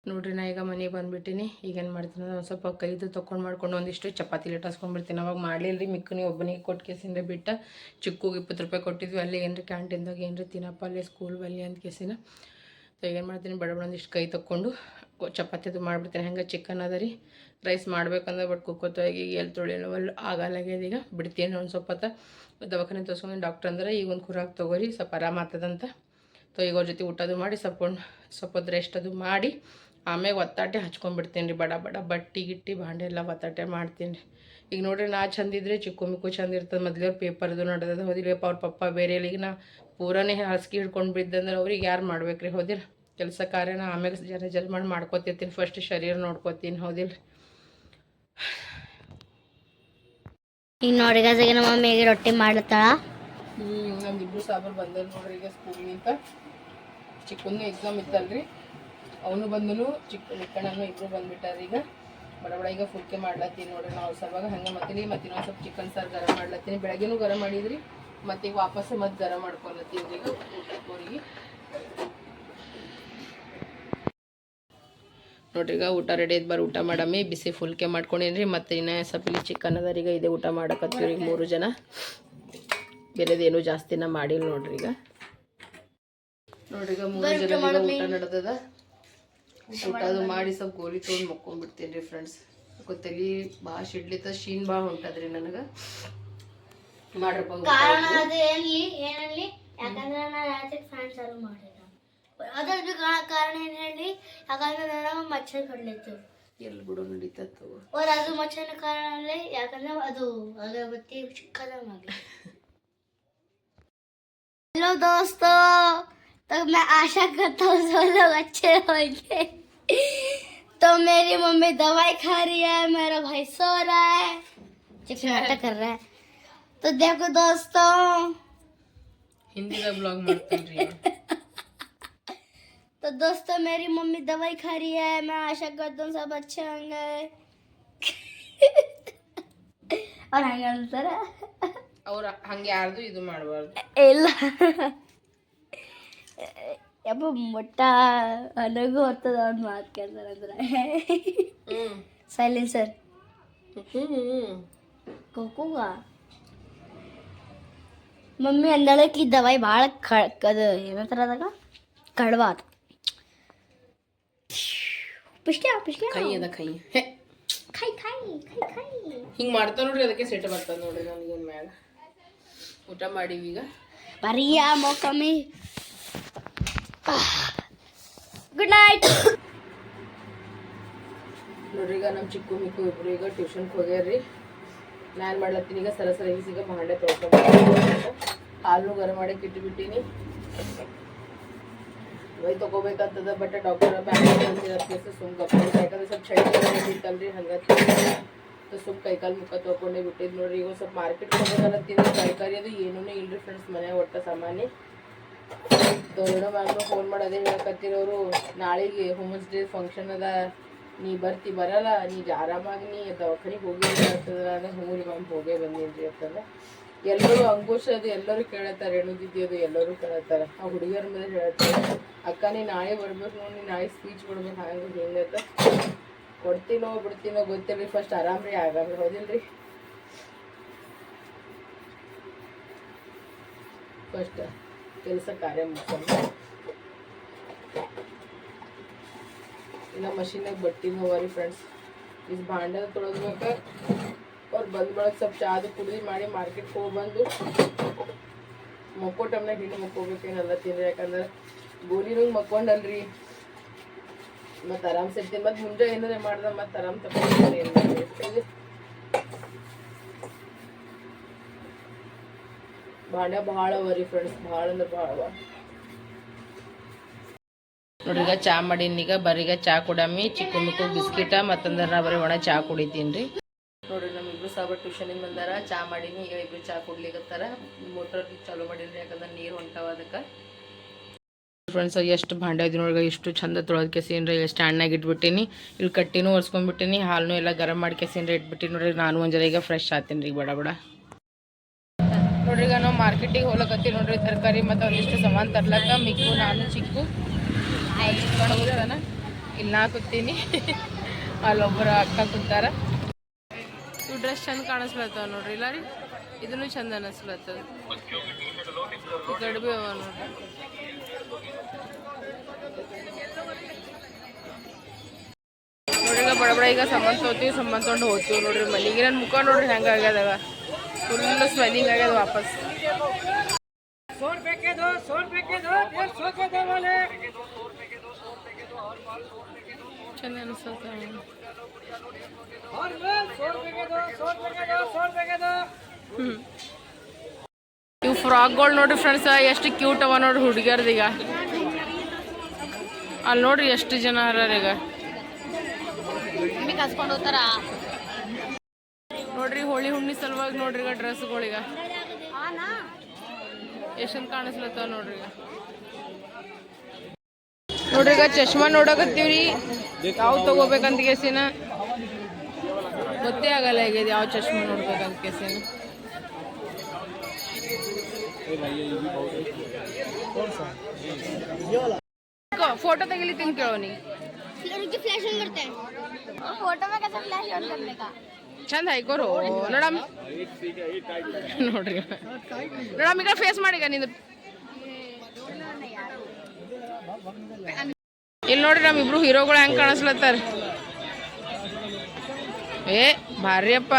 ನೋಡ್ರಿ, ನಾ ಈಗ ಮನೆಗೆ ಬಂದುಬಿಟ್ಟಿನಿ. ಈಗೇನು ಮಾಡ್ತೀನಿ, ಒಂದು ಸ್ವಲ್ಪ ಕೈದು ತೊಗೊಂಡು ಮಾಡ್ಕೊಂಡು ಒಂದಿಷ್ಟು ಚಪಾತಿ ಲೇಟಾಸ್ಕೊಂಡ್ಬಿಡ್ತೀನಿ. ಅವಾಗ ಮಾಡಲಿಲ್ಲ ರೀ. ಮಿಕ್ಕನಿ ಒಬ್ಬನಿಗೆ ಕೊಟ್ಟು ಕೇಸಿಂದ ಬಿಟ್ಟ. ಚಿಕ್ಕಗೆ 20 ರೂಪಾಯಿ ಕೊಟ್ಟಿದ್ವಿ. ಅಲ್ಲಿ ಏನ್ರಿ ಕ್ಯಾಂಟೀನ್ದಾಗ ಏನ್ರಿ ತಿನ್ನಪ್ಪ ಅಲ್ಲೇ ಸ್ಕೂಲ್ ಬಲ್ಲಿ ಅಂತ ಕೇಸಿನ. ಸೊ ಈಗೇನು ಮಾಡ್ತೀನಿ, ಬಡ ಒಂದಿಷ್ಟು ಕೈ ತೊಗೊಂಡು ಚಪಾತಿದು ಮಾಡಿಬಿಡ್ತೀನಿ. ಹೆಂಗೆ ಚಿಕನ್ ಅದ ರೀ, ರೈಸ್ ಮಾಡ್ಬೇಕಂದ್ರೆ ಬಟ್ ಕುಕ್ಕೋತಾಗಿ ಎಲ್ಲಿ ತೊಳಿಯೋವಲ್ಲಿ ಆಗಲ್ಲಾಗ್ಯದ. ಈಗ ಬಿಡ್ತೀನಿ ಒಂದು ಸ್ವಲ್ಪ ಹೊತ್ತು. ದವಾಖಾನೆ ತೋರಿಸ್ಕೊಂಡು ಡಾಕ್ಟ್ರ್ ಅಂದ್ರೆ ಈಗ ಒಂದು ಖುರಾಕ್ ತೊಗೋರಿ, ಸ್ವಲ್ಪ ಆರಾಮ ಆಗ್ತದಂತ. ಸೊ ಈಗ ಅವ್ರ ಜೊತೆ ಊಟದು ಮಾಡಿ ಸ್ವಲ್ಪ ರೆಸ್ಟ್ ಅದು ಮಾಡಿ ಆಮೇಲೆ ಒತ್ತಾಟೆ ಹಚ್ಕೊಂಡ್ಬಿಡ್ತೀನಿ ರೀ. ಬಡ ಬಡ ಬಟ್ಟೆ ಗಿಟ್ಟಿ ಭಾಂಡೆ ಎಲ್ಲ ಒತ್ತಾಟೆ ಮಾಡ್ತೀನಿ ರೀ. ಈಗ ನೋಡ್ರಿ, ನಾ ಚಂದಿದ್ರೆ ಚಿಕ್ಕು ಮಿಕ್ಕು ಚಂದ ಇರ್ತದೆ. ಮೊದಲೇ ಪೇಪರ್ದು ನಡೆದದ ಹೋದಿಲ್ಲಪ್ಪ. ಅವ್ರ ಪಪ್ಪ ಬೇರೆ ಈಗ ನಾ ಪೂರನೇ ಹಾಸಿಗೆ ಹಿಡ್ಕೊಂಡು ಬಿದ್ದಂದ್ರೆ ಅವ್ರಿಗೆ ಯಾರು ಮಾಡ್ಬೇಕು ರೀ? ಹೋದಿಲ್ಲ ಕೆಲಸ ಕಾರ್ಯನ ಆಮೇಲೆ ಜಲ್ ಮಾಡಿ ಮಾಡ್ಕೊತಿರ್ತೀನಿ. ಫಸ್ಟ್ ಶರೀರ ನೋಡ್ಕೊತೀನಿ. ಹೌದಿಲ್ಲ? ಈಗ ನೋಡಿ ಗಜಗೆ ನಮ್ಮ ಮಮ್ಮಿಗೆ ರೊಟ್ಟಿ ಮಾಡ್ತಾಳ. ನಮ್ಮಿಬ್ರು ಸಾಬರು ಬಂದರು ನೋಡ್ರಿ ಈಗ ಸ್ಕೂಲ್ನಿಂದ. ಚಿಕ್ಕನು ಎಕ್ಸಾಮ್ ಇತ್ತಲ್ರಿ, ಅವನು ಬಂದನು. ಚಿಕ್ಕಣ್ಣನು ಇಬ್ಬರು ಬಂದುಬಿಟ್ಟಾರ. ಈಗ ಬಡ ಬಡ ಈಗ ಫುಲ್ಕೆ ಮಾಡ್ಲತ್ತೀನಿ ನೋಡ್ರಿ. ನಾವು ಸಲುವಾಗ ಹಂಗೆ ಮತ್ತೀನಿ. ಇನ್ನೊಂದು ಸ್ವಲ್ಪ ಚಿಕನ್ ಸಾರು ಗರಂ ಮಾಡ್ಲತ್ತೀನಿ. ಬೆಳಗ್ಗೆನೂ ಗರಂ ಮಾಡಿದ್ರಿ, ಮತ್ತು ಈಗ ವಾಪಸ್ಸು ಮತ್ತೆ ಗರಂ ಮಾಡ್ಕೊಳತ್ತೀನಿ ಈಗ ಊಟಕ್ಕೆ. ನೋಡ್ರಿ, ಈಗ ಊಟ ರೆಡಿ ಐತೆ. ಊಟ ಮಾಡಮ್ಮಿ. ಬಿಸಿ ಫುಲ್ಕೆ ಮಾಡ್ಕೊಂಡೇನ್ರಿ. ಮತ್ತು ಇನ್ನೂ ಸ್ವಲ್ಪ ಇಲ್ಲಿ ಚಿಕನ್ ಅದ ಈಗ ಇದೇ ಊಟ ಮಾಡಕತ್ತೀವಿ ಈಗ 3 ಜನ. ಬೇರೆದೇನು ಜಾಸ್ತಿನ ಮಾಡಿಲ್ಲ ನೋಡ್ರಿ. ಈಗ ನೋಡ್ರಿ, ಈಗ 3 ಜನ ಊಟ ನಡೆದದ. ಊಟ ಅದು ಮಾಡಿ ಸ್ವಲ್ಪ ಗೋಲಿ ತೊಗೊಂಡು ಮಕ್ಕೊಂಡ್ಬಿಡ್ತೀನಿ ರೀ ಫ್ರೆಂಡ್ಸ್. ತಲೆ ಭಾಳ ಶಿಡ್ಲಿತ್ತ, ಶೀನ್ ಭಾಳ ಹೊಂಟದ್ರಿ ನನಗೆ. ಮಾಡ್ರಪ್ಪ. ಕಾರಣ ಅದು ಏನಲ್ಲಿ ಯಾಕಂದ್ರೆ ನಾನು ರಾತ್ರಿ ಫ್ಯಾನ್ ಚಾಲು ಮಾಡಿಲ್ಲ. ಅದ್ರ ಕಾರಣ ಏನು ಹೇಳಿ, ಯಾಕಂದ್ರೆ ನನಗೆ ಮಚ್ಚರ್ ಕಡ್ಲಿತ್ತು. ಎಲ್ಲಿ ಬಿಡು ನಡೀತತ್ತು. और ಅದು ಮಚ್ಚನ ಕಾರಣ ಯಾಕಂದ್ರೆ ಅದು ಅಗರಬತ್ತಿ ಚಿಕ್ಕದಾಗಿ. हेलो दोस्तों, तो मैं आशा करता हूँ सब लोग अच्छे होंगे. तो मेरी मम्मी दवाई खा रही है, मेरा भाई सो रहा है, चिकनाटा कर रहा है। तो देखो दोस्तों, ಹಿಂದಿದಾಗ ಬ್ಲಾಗ್ ಮಾಡ್ತಾನ್ರಿ तो दोस्तों मेरी मम्मी दवाई खा रही है। मैं आशा करता हूँ सब अच्छे होंगे। और ಹಂಗೆ ಅಂತಾರ ಅವ್ರ ಹಂಗೆ ಯಾರ್ದು ಇದು ಮಾಡಬಾರ್ದು. ಇಲ್ಲ ಯಪ್ಪ ಮೊಟ್ಟ ನನಗೂ ಬರ್ತದ ಅವ್ನು ಮಾತು ಕೇಳ್ತಾರಂದ್ರೆ ಸೈಲೆನ್ಸರ್ ಕೋಕೋಗ ಮಮ್ಮಿ ಅಂದಳಕ್ಕೆ ಈ ದವಾಯಿ ಭಾಳ ಅದು ಏನಂತಾರ ಅದಾಗ ಕಡ್ವ ಅದು ಪಿಷ್ಟ ಪಿಷ್ಟ ಕೈ ಅದ ಕೈ ಖೈ ಖೈ ಖೈ ಖೈ ಹಿಂಗೆ ಮಾಡ್ತಾ ನೋಡ್ರಿ, ಅದಕ್ಕೆ ಸೆಟ್ ಬರ್ತದೆ ನೋಡ್ರಿ ನನಗೇನು ಮ್ಯಾಗ. ಊಟ ಮಾಡೀವಿ ಈಗ. ಬರಿಯಾ ಮಮ್ಮಿ ಗುಡ್ ನೈಟ್. ನೋಡ್ರಿ ಈಗ ನಮ್ಮ ಚಿಕ್ಕು ಮಿಕ್ಕು ಇಬ್ರು ಈಗ ಟ್ಯೂಷನ್ಗೆ ಹೋಗ್ಯಾರ್ರಿ. ನಾನು ಮಾಡ್ಲತ್ತೀನಿ ಈಗ ಸರ ಈಗ ಭಾಂಡೆ ತೊಳ್ಕೊಂಡು ಹಾಲು ಗರಂ ಮಾಡಕ್ಕೆ ಇಟ್ಟುಬಿಟ್ಟೀನಿ. ವೈ ತೊಗೋಬೇಕಂತದ ಬಟ್ ಡಾಕ್ಟರ್ ಬ್ಯಾಂಕ್ ಸುಮ್ ಕಪ್ಪ ಯಾಕಂದ್ರೆ ಸ್ವಲ್ಪ ಚಳಿ ಇತ್ತಲ್ರಿ ಹಂಗತಿ ಸುಮ್ ಕೈಕಾಲು ಮುಖ ತೊಗೊಂಡೇ ಬಿಟ್ಟಿದ್ದು ನೋಡ್ರಿ. ಈಗ ಸ್ವಲ್ಪ ಮಾರ್ಕೆಟ್ ಹೋಗೋದಲ್ಲತ್ತೀನಿ, ತರಕಾರಿ ಅದು ಏನೂ ಇಲ್ರಿ ಫ್ರೆಂಡ್ಸ್, ಮನೆ ಒಟ್ಟ ಸಾಮಾನ್ಯ. ಏನೋ ಮ್ಯಾಮ್ನು ಫೋನ್ ಮಾಡೋದೇ ಹೇಳಕತ್ತಿರೋರು, ನಾಳೆಗೆ ವುಮೆನ್ಸ್ ಡೇ ಫಂಕ್ಷನ್ ಅದ, ನೀ ಬರಲ್ಲ, ನೀ ಆರಾಮಾಗಿ ನೀ ದವಾಖಾನಿಗೆ ಹೋಗಿ ಅಂತಂದ್ರೆ ನಾನು ಹ್ಞೂ ರೀ ಮ್ಯಾಮ್ ಹೋಗೇ ಬಂದೀನಿ ಅಂತಂದ್ರೆ ಎಲ್ಲರೂ ಅಂಕುಶ್ ಅದು ಎಲ್ಲರೂ ಕೇಳತ್ತಾರೆ, ರೇಣುದಿದ್ದಿ ಅದು ಎಲ್ಲರೂ ಕೇಳತ್ತಾರೆ. ಆ ಹುಡುಗಿಯರ ಮೇಲೆ ಹೇಳ್ತಾರೆ, ಅಕ್ಕ ನೀ ನಾಳೆ ಬರ್ಬೇಕು ನೋಡಿ, ನೀ ನಾಳೆ ಸ್ಪೀಚ್ ಕೊಡ್ಬೇಕು ಹಂಗೆ ಹಿಂಗತ್ತ. ಕೊಡ್ತೀನೋ ಬಿಡ್ತೀನೋ ಗೊತ್ತಿಲ್ಲ, ಫಸ್ಟ್ ಆರಾಮ್ರಿ ಆಗಾಮ್ರಿ, ಹೌದಿಲ್ರಿ? ಫಸ್ಟ್ ಕೆಲಸ ಕಾರ್ಯ ಮುಗಿಸ್ಕೊಂಡು ಇಲ್ಲ ಮಷೀನಾಗ ಬಟ್ಟಿನ ಹೋಗ್ರಿ ಫ್ರೆಂಡ್ಸ್. ಇದು ಭಾಂಡೆ ತೊಳೆದ್ಬೇಕು. ಅವ್ರು ಬಂದು ಬಳಕೆ ಸ್ವಲ್ಪ ಚಾದು ಕುಡಿದು ಮಾಡಿ ಮಾರ್ಕೆಟ್ಗೆ ಹೋಗಿ ಬಂದು ಮಕ್ಕೋ ಟೈಮ್ನಾಗ ಹಿಂಗೆ ಮಕ್ಕೋಬೇಕೇನಲ್ಲ ತಿನ್ರಿ, ಯಾಕಂದ್ರೆ ಗೋಲಿನಂಗೆ ಮಕ್ಕೊಂಡಲ್ರಿ, ಮತ್ತು ಆರಾಮ್ಸೆ ಇರ್ತೀನಿ. ಮತ್ತು ಮುಂಜೆ ಏನಾರೇ ಮಾಡ್ದೆ ಮತ್ತು ಆರಾಮ್ ತಗೊಂಡು ಏನು ಮಾಡಿ ಭಾಂಡೆ ಭಾಳ ಅವರಿ ಫ್ರೆಂಡ್ಸ್, ಭಾಳ ಅಂದ್ರೆ ಭಾಳ ಅವ ನೋಡ್ರಿ. ಈಗ ಚಾ ಮಾಡೀನಿ, ಈಗ ಬರೀಗ ಚಾ ಕುಡಮಿ, ಚಿಕ್ಕು ಮಿಕ್ಕು ಬಿಸ್ಕಿಟ ಮತ್ತಂದ್ರೆ ನಾ ಬರೀ ಒಣ ಚಾ ಕುಡಿತೀನಿ ರೀ. ನೋಡ್ರಿ ನಮ್ಮಿಬ್ರು ಸಾಬ ಟ್ಯೂಷನಿಗೆ ಬಂದಾರ, ಚಾ ಮಾಡೀನಿ, ಈಗ ಇಬ್ರು ಚಾ ಕುಡ್ಲಿಕತ್ತಾರ. ಮೋಟರ್ ಚಾಲೂ ಮಾಡಿಲ್ರಿ ಯಾಕಂದ್ರೆ ನೀರು ಹೊಂಟಾವ ಅದಕ್ಕೆ. ಫ್ರೆಂಡ್ಸ್ ಎಷ್ಟು ಭಾಂಡೆ ಐತಿ ನೋಡ್ರಿ, ಇಷ್ಟು ಚಂದ ತೊಳೆದ ಸೀನ್ರಿ. ಈಗ ಸ್ಟ್ಯಾಂಡ್ನಾಗ ಇಟ್ಬಿಟ್ಟಿನಿ, ಇಲ್ಲಿ ಕಟ್ಟಿನೂ ಒರೆಸ್ಕೊಂಡ್ಬಿಟ್ಟಿನಿ, ಹಾಲನ್ನು ಎಲ್ಲ ಗರಂ ಮಾಡ್ಕೆ ಸೀನ್ರಿ ಇಟ್ಬಿಟ್ಟಿನಿ ನೋಡ್ರಿ. ನಾನು ಒಂದು ಜರ ಈಗ ಫ್ರೆಶ್ ಆತೀನಿ ರೀ ಬಡ ನೋಡ್ರಿ. ಈಗ ನಾವು ಮಾರ್ಕೆಟಿಗೆ ಹೋಗ್ಲಕತ್ತೀವಿ ನೋಡ್ರಿ, ತರಕಾರಿ ಮತ್ತು ಒಂದಿಷ್ಟು ಸಾಮಾನು ತರ್ಲಕ್ಕ. ಮಿಕ್ಕು ನಾನು ಚಿಕ್ಕು ಚಿಕ್ಕೊಂಡು ಹೋಗ್ತಾನ, ಇಲ್ಲಿ ನಾ ಕೂತೀನಿ, ಅಲ್ಲೊಬ್ಬರು ಅಕ್ಕ ಕೂತಾರ. ಇವು ಡ್ರೆಸ್ ಚಂದ ಕಾಣಿಸ್ಲತ್ತವ ನೋಡ್ರಿ, ಇಲ್ಲ ರೀ ಇದನ್ನು ಚಂದ ಅನಿಸ್ಲತ್ತದ. ಈ ಕಡೆ ಭೀ ಅವ ನೋಡ್ರಿ. ನೋಡ್ರಿ ಈಗ ಬಡ ಈಗ ಸಾಮಾನು ತೊಗೋತೀವಿ, ಸಾಮಾನು ತೊಗೊಂಡು ಹೋಗ್ತೀವಿ ನೋಡ್ರಿ ಮನೆಗೆ. ನನ್ನ ಮುಖ ನೋಡ್ರಿ ಹೆಂಗೆ ಆಗ್ಯದಾಗ, ಫುಲ್ ಸ್ವೆಲ್ಲಿಂಗ್ ಆಗ್ಯದ ವಾಪಸ್. ಚಂದ ಅನಿಸ್ತದ. ಇವು ಫ್ರಾಕ್ಗಳು ನೋಡ್ರಿ ಫ್ರೆಂಡ್ಸ್, ಎಷ್ಟು ಕ್ಯೂಟ್ ಅವ ನೋಡ್ರಿ ಹುಡುಗಿಯರ್ದೀಗ. ಅಲ್ಲಿ ನೋಡ್ರಿ ಎಷ್ಟು ಜನ ಅರಾರ ಈಗ ಕಸ್ಕೊಂಡು ಹೋಗ್ತಾರ ನೋಡ್ರಿ. ಹೋಳಿ ಹುಣ್ಣಿ ಸಲುವಾಗಿ ನೋಡ್ರಿ ಈಗ ಡ್ರೆಸ್ಗಳೀಗ ಎಷ್ಟೊಂದು ಕಾಣಿಸ್ಲತ್ತವ ನೋಡ್ರಿ. ಈಗ ನೋಡ್ರಿ ಈಗ ಚಶ್ಮಾ ನೋಡಕತ್ತೀವ್ರಿ, ಯಾವ ತಗೋಬೇಕಂತ ಕೇಸಿನ ಗೊತ್ತೇ ಆಗಲ್ಲ ಈಗ ಯಾವ ಚಶ್ಮಾ ನೋಡ್ಬೇಕಂತ ಕೇಸಿನ. फोटो ತೆಗಿಲಿತ್ತೀನಿ ಕೇಳೋನಿ. ಚಂದ ಐಕೋರು ನೋಡಮ್ ನೋಡ್ರಿ ನೋಡಮ್ ಈಗ ಫೇಸ್ ಮಾಡಿ ಈಗ ನಿಂದು. ಇಲ್ಲಿ ನೋಡ್ರಿ ನಮ್ಮ ಇಬ್ರು ಹೀರೋಗಳು ಹೆಂಗ್ ಕಾಣಿಸ್ಲತ್ತಾರ. ಏ ಭಾರಿ ಅಪ್ಪ,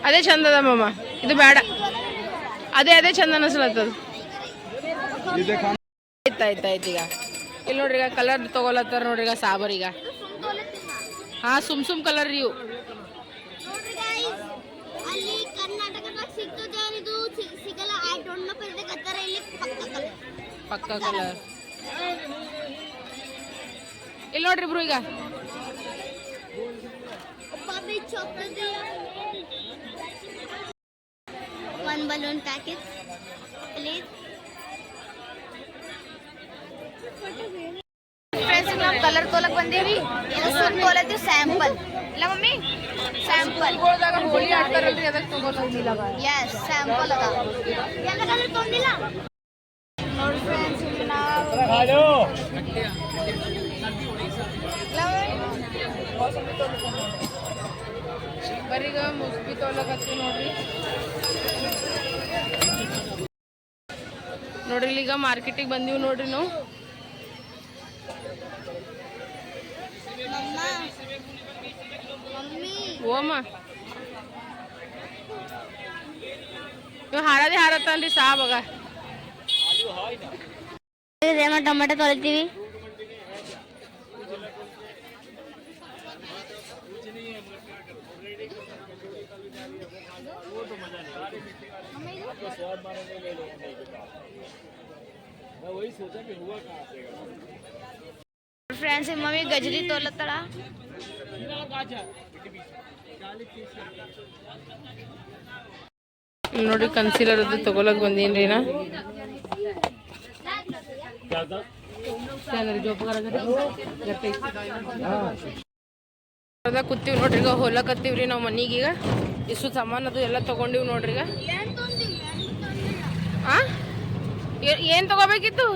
ಅದೇ ಚಂದದ ಮಾಮ, ಇದು ಬೇಡ, ಅದೇ ಚಂದ ಅನಿಸ್ಲತ್ತದ. ಆಯ್ತಾಯ್ತಾಯ್ತು. ಈಗ ಇಲ್ಲಿ ನೋಡ್ರಿ ಈಗ ಕಲರ್ ತಗೊಳತ್ತಾರ ನೋಡ್ರಿ ಈಗ ಸಾಬರೀಗ. ಹಾ ಸುಮ್ ಕಲರ್ ಇವು ಪಕ್ಕ ಕಲರ್. ಇಲ್ಲಿ ನೋಡ್ರಿ ಇಬ್ರು ಈಗ one balloon packet, please. Friends ನಾವು ಕಲರ್ ತೋಲಕ್ ಬಂದೇವಿ ಇದು ಸುಮ್ ತೋಲತ್ತಿ ಸ್ಯಾಂಪಲ್ ಇಲ್ಲ ಮಮ್ಮಿ ಸ್ಯಾಂಪಲ್ ಗೋಳದಾಗ ಹೋಳಿ ಆಡ್ತಾರಲ್ರಿ ಅದಕ್ಕೆ ತಗೊಂಡಿಲ್ಲ ಯಸ್ ಸ್ಯಾಂಪಲ್ ಅದ ಎಲ್ಲ ಕಲರ್ ತೊಂದಿಲ್ಲ ನೋಡಿ ಫ್ರೆಂಡ್ಸ್ ಇಲ್ಲಿ ನಾವು ಬರೀಗ ಮುಸ್ಬಿ ತೊಗೊಳಕತ್ತೀವಿ ನೋಡ್ರಿ ನೋಡ್ರಿ ಈಗ ಮಾರ್ಕೆಟಿಗೆ ಬಂದೀವಿ ನೋಡ್ರಿ ನಾವು ಓಮ ಇವ್ ಹಾರದೇ ಹಾರತ್ತನ್ರಿ ಸಾಬಾಗ ಟೊಮೆಟೊ ತೊಳಿತೀವಿ फ्रेंड्स मम्मी गजरी तोलतಳ ನೋಡಿ ಕನ್ಸೀಲರ್ ಅದು ತಗೊಳಕ್ ಬಂದೀನ್ರಿ ನಾ ಕೂತೀವಿ ನೋಡ್ರಿ ಈಗ ಹೊಲಕತ್ತೀವ್ರಿ ನಾವು ಮನೀಗೀಗ ಇಷ್ಟು ಸಾಮಾನು ಅದು ಎಲ್ಲ ತಗೊಂಡಿವಿ ನೋಡ್ರಿ ಈಗ ಆ ಏನ್ ತಗೋಬೇಕಿತ್ತು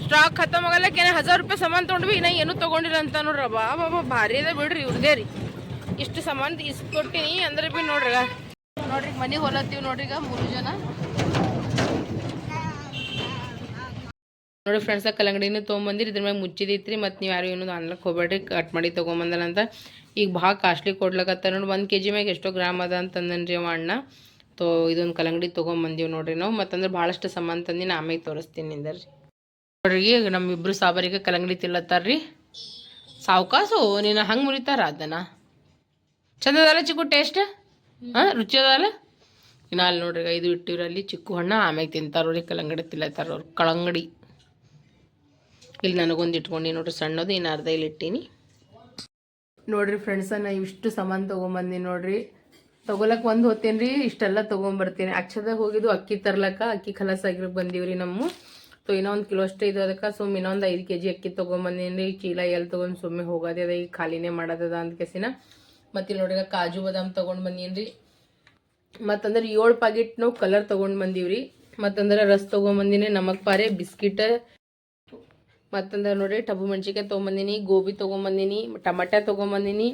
ಸ್ಟಾಕ್ ಖತಮ್ ಆಗಲ್ಲಕ್ಕೆ 1000 ರೂಪಾಯಿ ಸಾಮಾನು ತೊಗೊಂಡ್ವಿ ಇನ್ನ ಏನು ತಗೊಂಡಿಲ್ಲ ಅಂತ ನೋಡ್ರಿ ಬಾಬಾ ಭಾರಿ ಅದ ಬಿಡ್ರಿ ಇವ್ರದೇ ರೀ ಇಷ್ಟು ಸಾಮಾನು ಇಸ್ಕೊಟ್ಟಿನಿ ಅಂದ್ರೆ ಬಿ ನೋಡ್ರಿ ನೋಡ್ರಿ ಮನೆಗೆ ಹೊಲತ್ತೀವಿ ನೋಡ್ರಿ ಈಗ 3 ಜನ ನೋಡಿ ಫ್ರೆಂಡ್ಸ್ ಕಲ್ಲಂಗಡಿನೂ ತೊಗೊಂಬಂದಿರಿ ಇದ್ರ ಮ್ಯಾಗ ಮುಚ್ಚಿದೈತ್ರಿ ಮತ್ತು ನೀವು ಯಾರು ಏನೋ ಅನ್ಲಕ್ಕೆ ಹೋಗ್ಬೇಡ್ರಿ ಕಟ್ ಮಾಡಿ ತೊಗೊಂಬಂದಲ್ಲ ಅಂತ ಈಗ ಭಾಳ ಕಾಸ್ಟ್ಲಿ ಕೊಡ್ಲಕತ್ತ ನೋಡಿ 1 kg ಮ್ಯಾಗ ಎಷ್ಟೋ ಗ್ರಾಮ್ ಅದ ಅಂತಂದನ್ರಿ ಅವ ಅಣ್ಣ ತೋ ಇದೊಂದು ಕಲ್ಲಂಗಡಿ ತೊಗೊಂಬಂದೀವಿ ನೋಡ್ರಿ ನಾವು ಮತ್ತಂದ್ರೆ ಭಾಳಷ್ಟು ಸಾಮಾನು ತಂದಿನ ಆಮೇಲೆ ತೋರಿಸ್ತೀನಿ ನಿಂದರ್ರಿ ನೋಡ್ರಿ ಈಗ ನಮ್ಮಿಬ್ರು ಸಾಬರಿಗೆ ಕಲ್ಲಂಗಡಿ ತಿಲ್ಲತ್ತಾರ್ರಿ ಸಾವ್ಕಾಸು ನೀನು ಹಂಗೆ ಮುರಿತಾರ ಅದನ್ನ ಚಂದ ಅದಲ್ಲ ಚಿಕ್ಕು ಟೇಸ್ಟ್ ಹಾಂ ರುಚಿ ಅದಲ್ಲ ಇನ್ನು ಅಲ್ಲಿ ನೋಡ್ರಿ ಇದು ಇಟ್ಟಿವ್ರಲ್ಲಿ ಚಿಕ್ಕು ಹಣ್ಣು ಆಮೇಲೆ ತಿಂತಾರ್ರಿ ಕಲ್ಲಂಗಡಿ ತಿಲ್ಲತ್ತಾರ ಅವ್ರು ಕಲ್ಲಂಗಡಿ ಇಲ್ಲಿ ನನಗೊಂದು ಇಟ್ಕೊಂಡು ನೋಡ್ರಿ ಸಣ್ಣದು ಇನ್ನು ಅರ್ಧ ಇಲ್ಲಿ ಇಟ್ಟೀನಿ ನೋಡ್ರಿ ಫ್ರೆಂಡ್ಸ ನಾ ಇಷ್ಟು ಸಾಮಾನು ತೊಗೊಂಬಂದಿ ನೋಡ್ರಿ ತೊಗೊಳಕ್ಕೆ ಒಂದು ಹೋಗ್ತೇನೆ ರೀ ಇಷ್ಟೆಲ್ಲ ತೊಗೊಂಬರ್ತೀನಿ ಅಕ್ಷದಾಗ ಹೋಗಿದ್ದು ಅಕ್ಕಿ ತರ್ಲಕ್ಕ ಅಕ್ಕಿ ಖಲಾಸ್ ಆಗಿರೋ ಬಂದೀವ್ರಿ ನಮ್ಮ ಸೊ ಇನ್ನೂ 1 ಕಿಲೋ ಅಷ್ಟೇ ಇದು ಅದಕ್ಕೆ ಸುಮ್ಮನೆ ಇನ್ನೊಂದು 5 kg ಅಕ್ಕಿ ತೊಗೊಂಬಂದೀನಿ ರೀ ಚೀಲ ಎಲ್ಲಿ ತೊಗೊಂಡು ಸುಮ್ಮನೆ ಹೋಗೋದೇ ಅದ ಈಗ ಖಾಲಿನೇ ಮಾಡೋದದ ಅಂತ ಕೆಸಿನ ಮತ್ತು ಇಲ್ಲಿ ನೋಡ್ರಿ ಕಾಜು ಬಾದಾಮ್ ತೊಗೊಂಡು ಬಂದೀನಿ ರೀ ಮತ್ತಂದ್ರೆ 7 ಪ್ಯಾಕೆಟ್ ನಾವು ಕಲರ್ ತೊಗೊಂಡು ಬಂದೀವ್ರಿ ಮತ್ತಂದ್ರೆ ರಸ್ ತೊಗೊಂಬಂದಿನಿ ನಮಕ್ ಪಾರೆ ಬಿಸ್ಕಿಟ್ ಮತ್ತಂದ್ರೆ ನೋಡ್ರಿ ಟಬು ಮೆಣಸಿಕಾಯಿ ತೊಗೊಂಬಂದಿನಿ ಗೋಬಿ ತೊಗೊಂಬಂದಿನಿ ಟಮಾಟೆ ತೊಗೊಂಬಂದಿನಿ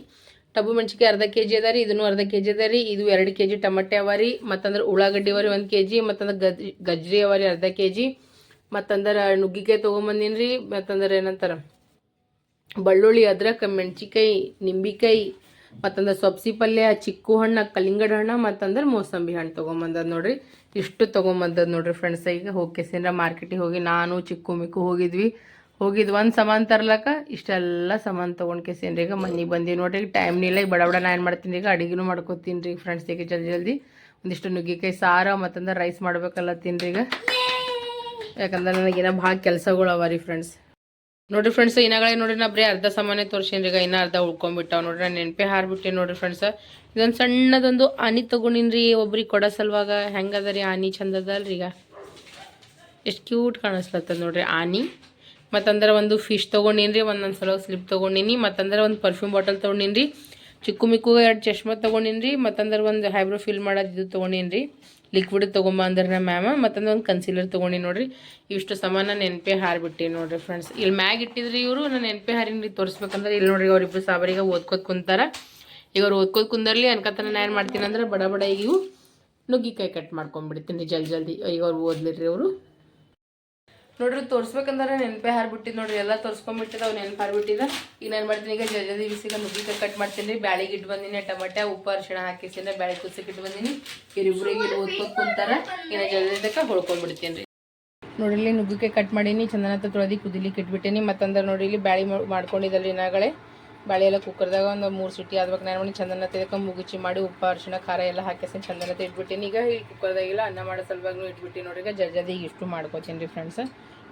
ಟಬು ಮೆಣಸಿಕಾಯಿ ಅರ್ಧ kg ಅದ ರೀ ಇದನ್ನು ಅರ್ಧ kg ಅದ ರೀ ಇದು 2 kg ಟಮಾಟೆ ಅವ ರೀ ಮತ್ತಂದ್ರೆ ಉಳ್ಳಾಗಡ್ಡಿ ಅವ ರೀ 1 kg ಮತ್ತಂದ್ರೆ ಗಜ್ರಿ ಅವ ರೀ ಅರ್ಧ kg ಮತ್ತಂದ್ರೆ ನುಗ್ಗಿಕಾಯಿ ತೊಗೊಂಬಂದಿನಿ ರೀ ಮತ್ತಂದ್ರೆ ಏನಂತಾರೆ ಬೆಳ್ಳುಳ್ಳಿ ಅದ್ರಕ ಮೆಣಸಿಕಾಯಿ ನಿಂಬಿಕಾಯಿ ಮತ್ತಂದ್ರೆ ಸೊಪ್ಸಿ ಪಲ್ಯ ಚಿಕ್ಕು ಹಣ್ಣು ಕಲ್ಲಿಂಗಡಿ ಹಣ್ಣು ಮತ್ತಂದ್ರೆ ಮೋಸಂಬಿ ಹಣ್ಣು ತೊಗೊಂಬಂದದ್ದು ನೋಡ್ರಿ ಇಷ್ಟು ತೊಗೊಂಬಂದದ್ದು ನೋಡ್ರಿ ಫ್ರೆಂಡ್ಸ್ ಈಗ ಹೋಗ್ಕೆಸಿಂದ ಮಾರ್ಕೆಟಿಗೆ ಹೋಗಿ ನಾನು ಚಿಕ್ಕು ಮಿಕ್ಕು ಹೋಗಿದ್ವಿ ಒಂದು ಸಾಮಾನು ತರ್ಲಕ್ಕ ಇಷ್ಟೆಲ್ಲ ಸಾಮಾನು ತೊಗೊಂಡು ಕೆಸಿನ್ರಿ ಈಗ ಮನೆಗೆ ಬಂದೀವಿ ನೋಡ್ರಿ ಟೈಮ್ ಇಲ್ಲ ಈಗ ಬಡ ನಾನು ಏನು ಮಾಡ್ತೀನಿ ಈಗ ಅಡುಗೆನೂ ಮಾಡ್ಕೊತೀನಿ ರೀ ಫ್ರೆಂಡ್ಸ್ ಈಗ ಜಲ್ದಿ ಒಂದಿಷ್ಟು ನುಗ್ಗಿಕಾಯಿ ಸಾರ ಮತ್ತಂದ್ರೆ ರೈಸ್ ಮಾಡ್ಬೇಕಲ್ಲತ್ತೀನಿ ರೀ ಈಗ ಯಾಕಂದ್ರೆ ನನಗೇನೋ ಭಾಳ ಕೆಲಸಗಳು ಅವ ರೀ ಫ್ರೆಂಡ್ಸ್ ನೋಡ್ರಿ ಫ್ರೆಂಡ್ಸ್ ಇನ್ನಾಗಲೇ ನೋಡ್ರಿ ನಾ ಬರೀ ಅರ್ಧ ಸಾಮಾನೇ ತೋರಿಸೀನಿ ಈಗ ಇನ್ನೂ ಅರ್ಧ ಉಳ್ಕೊಂಡ್ಬಿಟ್ಟಾವ ನೋಡ್ರಿ ನಾನು ನೆನಪೇ ಹಾರ್ಬಿಟ್ಟೆ ನೋಡ್ರಿ ಫ್ರೆಂಡ್ಸ್ ಇದೊಂದು ಸಣ್ಣದೊಂದು ಆನಿ ತೊಗೊಂಡಿನ್ರಿ ಒಬ್ರಿಗೆ ಕೊಡೋ ಸಲುವಾಗ ಹೆಂಗದ ರೀ ಆನಿ ಚಂದ ಅದಲ್ರಿ ಈಗ ಎಷ್ಟು ಕ್ಯೂಟ್ ಕಾಣಿಸ್ಲತ್ತದ ನೋಡ್ರಿ ಆನಿ ಮತ್ತಂದ್ರೆ ಒಂದು ಫಿಶ್ ತೊಗೊಂಡಿನಿ ಒಂದೊಂದು ಸಲ ಸ್ಲಿಪ್ ತೊಗೊಂಡಿನಿ ಮತ್ತಂದ್ರೆ ಒಂದು ಪರ್ಫ್ಯೂಮ್ ಬಾಟಲ್ ತೊಗೊಂಡಿನಿ ಚಿಕ್ಕು ಮಿಕ್ಕು 2 ಚಶ್ಮಾ ತೊಗೊಂಡಿನಿ ಮತ್ತಂದ್ರೆ ಒಂದು ಹೈಬ್ರೋ ಫಿಲ್ ಮಾಡೋದು ಇದು ತೊಗೊಂಡಿನಿ ಲಿಕ್ವಿಡ್ ತೊಗೊಂಬಂದ್ರೆ ನಮ್ಮ ಮ್ಯಾಮ ಮತ್ತಂದ್ರೆ ಒಂದು ಕನ್ಸೀಲರ್ ತೊಗೊಂಡಿನಿ ನೋಡ್ರಿ ಇಷ್ಟು ಸಾಮಾನು ನೆನಪೇ ಹಾರಿಬಿಟ್ಟು ನೋಡ್ರಿ ಫ್ರೆಂಡ್ಸ್ ಇಲ್ಲಿ ಮ್ಯಾಗ್ ಇಟ್ಟಿದ್ರಿ ಇವರು ನಾನು ನೆನಪೇ ಹಾರಿನಿ ತೋರಿಸ್ಬೇಕಂದ್ರೆ ಇಲ್ಲಿ ನೋಡ್ರಿ ಅವರಿಬ್ಬರು ಸಾಬರಿಗೆ ಓದ್ಕೋತ ಕುಂತಾರ ಈಗ ಅವ್ರು ಓದ್ಕೋತ ಕುಂದರ್ಲಿ ಅನ್ಕತ್ತ ನಾನು ಏನು ಮಾಡ್ತೀನಿ ಅಂದ್ರೆ ಬಡ ಈಗ ಇವು ನುಗ್ಗಿಕಾಯಿ ಕಟ್ ಮಾಡ್ಕೊಂಡ್ಬಿಡ್ತೀನಿ ಜಲ್ದಿ ಈಗ ಅವ್ರು ಓದ್ಲಿರಿ ಅವರು ನೋಡ್ರಿ ತೋರಿಸ್ಬೇಕಂದ್ರೆ ನೆನಪೇ ಹಾರ್ಬಿಟ್ಟಿದ್ದು ನೋಡ್ರಿ ಎಲ್ಲ ತೋರಿಸ್ಕೊಂಡ್ಬಿಟ್ಟಿದ್ದು ಅವ್ರು ನೆನಪು ಹಾರ್ಬಿಟ್ಟಿದ್ದ ಈಗ ನಾನು ಮಾಡ್ತೀನಿ ಈಗ ಜಲ್ದಿ ಬಿಸಿಗೆ ನುಗ್ಗಿಕಾಯಿ ಕಟ್ ಮಾಡ್ತೀನಿ ರೀ ಬ್ಯಾಳಿಗೆ ಇಟ್ಟು ಬಂದಿನಿ ಟಮಾಟೆ ಉಪ್ಪು ಅರಿಶಿಣ ಹಾಕಿಸಿದ್ರೆ ಬ್ಯಾಳಿ ಕುದಿಸಕ್ಕೆ ಇಟ್ಟು ಬಂದಿನಿ ಇವರಿಬ್ರಿಗೆ ಇಲ್ಲಿ ಓದ್ಕೋತ ಕುಂತಾರ ಇನ್ನು ಜಲ್ದಿದಕ್ಕೆ ಹೊಳ್ಕೊಂಡ್ಬಿಡ್ತೀನಿ ರೀ ನೋಡ್ರಿ ಇಲ್ಲಿ ನುಗ್ಗಿಕಾಯಿ ಕಟ್ ಮಾಡೀನಿ ಚಂದನ ತೊಳೆದು ಕುದಿಲಿಕ್ಕೆ ಇಟ್ಬಿಟ್ಟೀನಿ ಮತ್ತಂದ್ರೆ ನೋಡಿ ಇಲ್ಲಿ ಬ್ಯಾಳಿ ಮಾಡ್ಕೊಂಡಿದ್ದಲ್ರಿ ನಾಗಳೆ ಬ್ಯಾಳಿ ಎಲ್ಲ ಕುಕ್ಕರ್ದಾಗ ಒಂದು 3 ಸಿಟಿ ಆದ್ಬೇಕು ನಾನು ಮಾಡಿ ಚಂದನ ತೆಗೆದು ಮುಗುಚಿ ಮಾಡಿ ಉಪ್ಪು ಅರಿಶಿಣ ಖಾರ ಎಲ್ಲ ಹಾಕಿಸಿ ಚಂದನ ಇಟ್ಬಿಟ್ಟಿನಿ ಈಗ ಈ ಕುಕ್ಕರ್ದಾಗಿಲ್ಲ ಅನ್ನ ಮಾಡೋ ಸಲುವಾಗಿ ಇಟ್ಬಿಟ್ಟು ನೋಡ್ರಿ ಈಗ ಜಲ್ದಿ ಇಷ್ಟು ಮಾಡ್ಕೋತೀನಿ ರೀ ಫ್ರೆಂಡ್ಸ್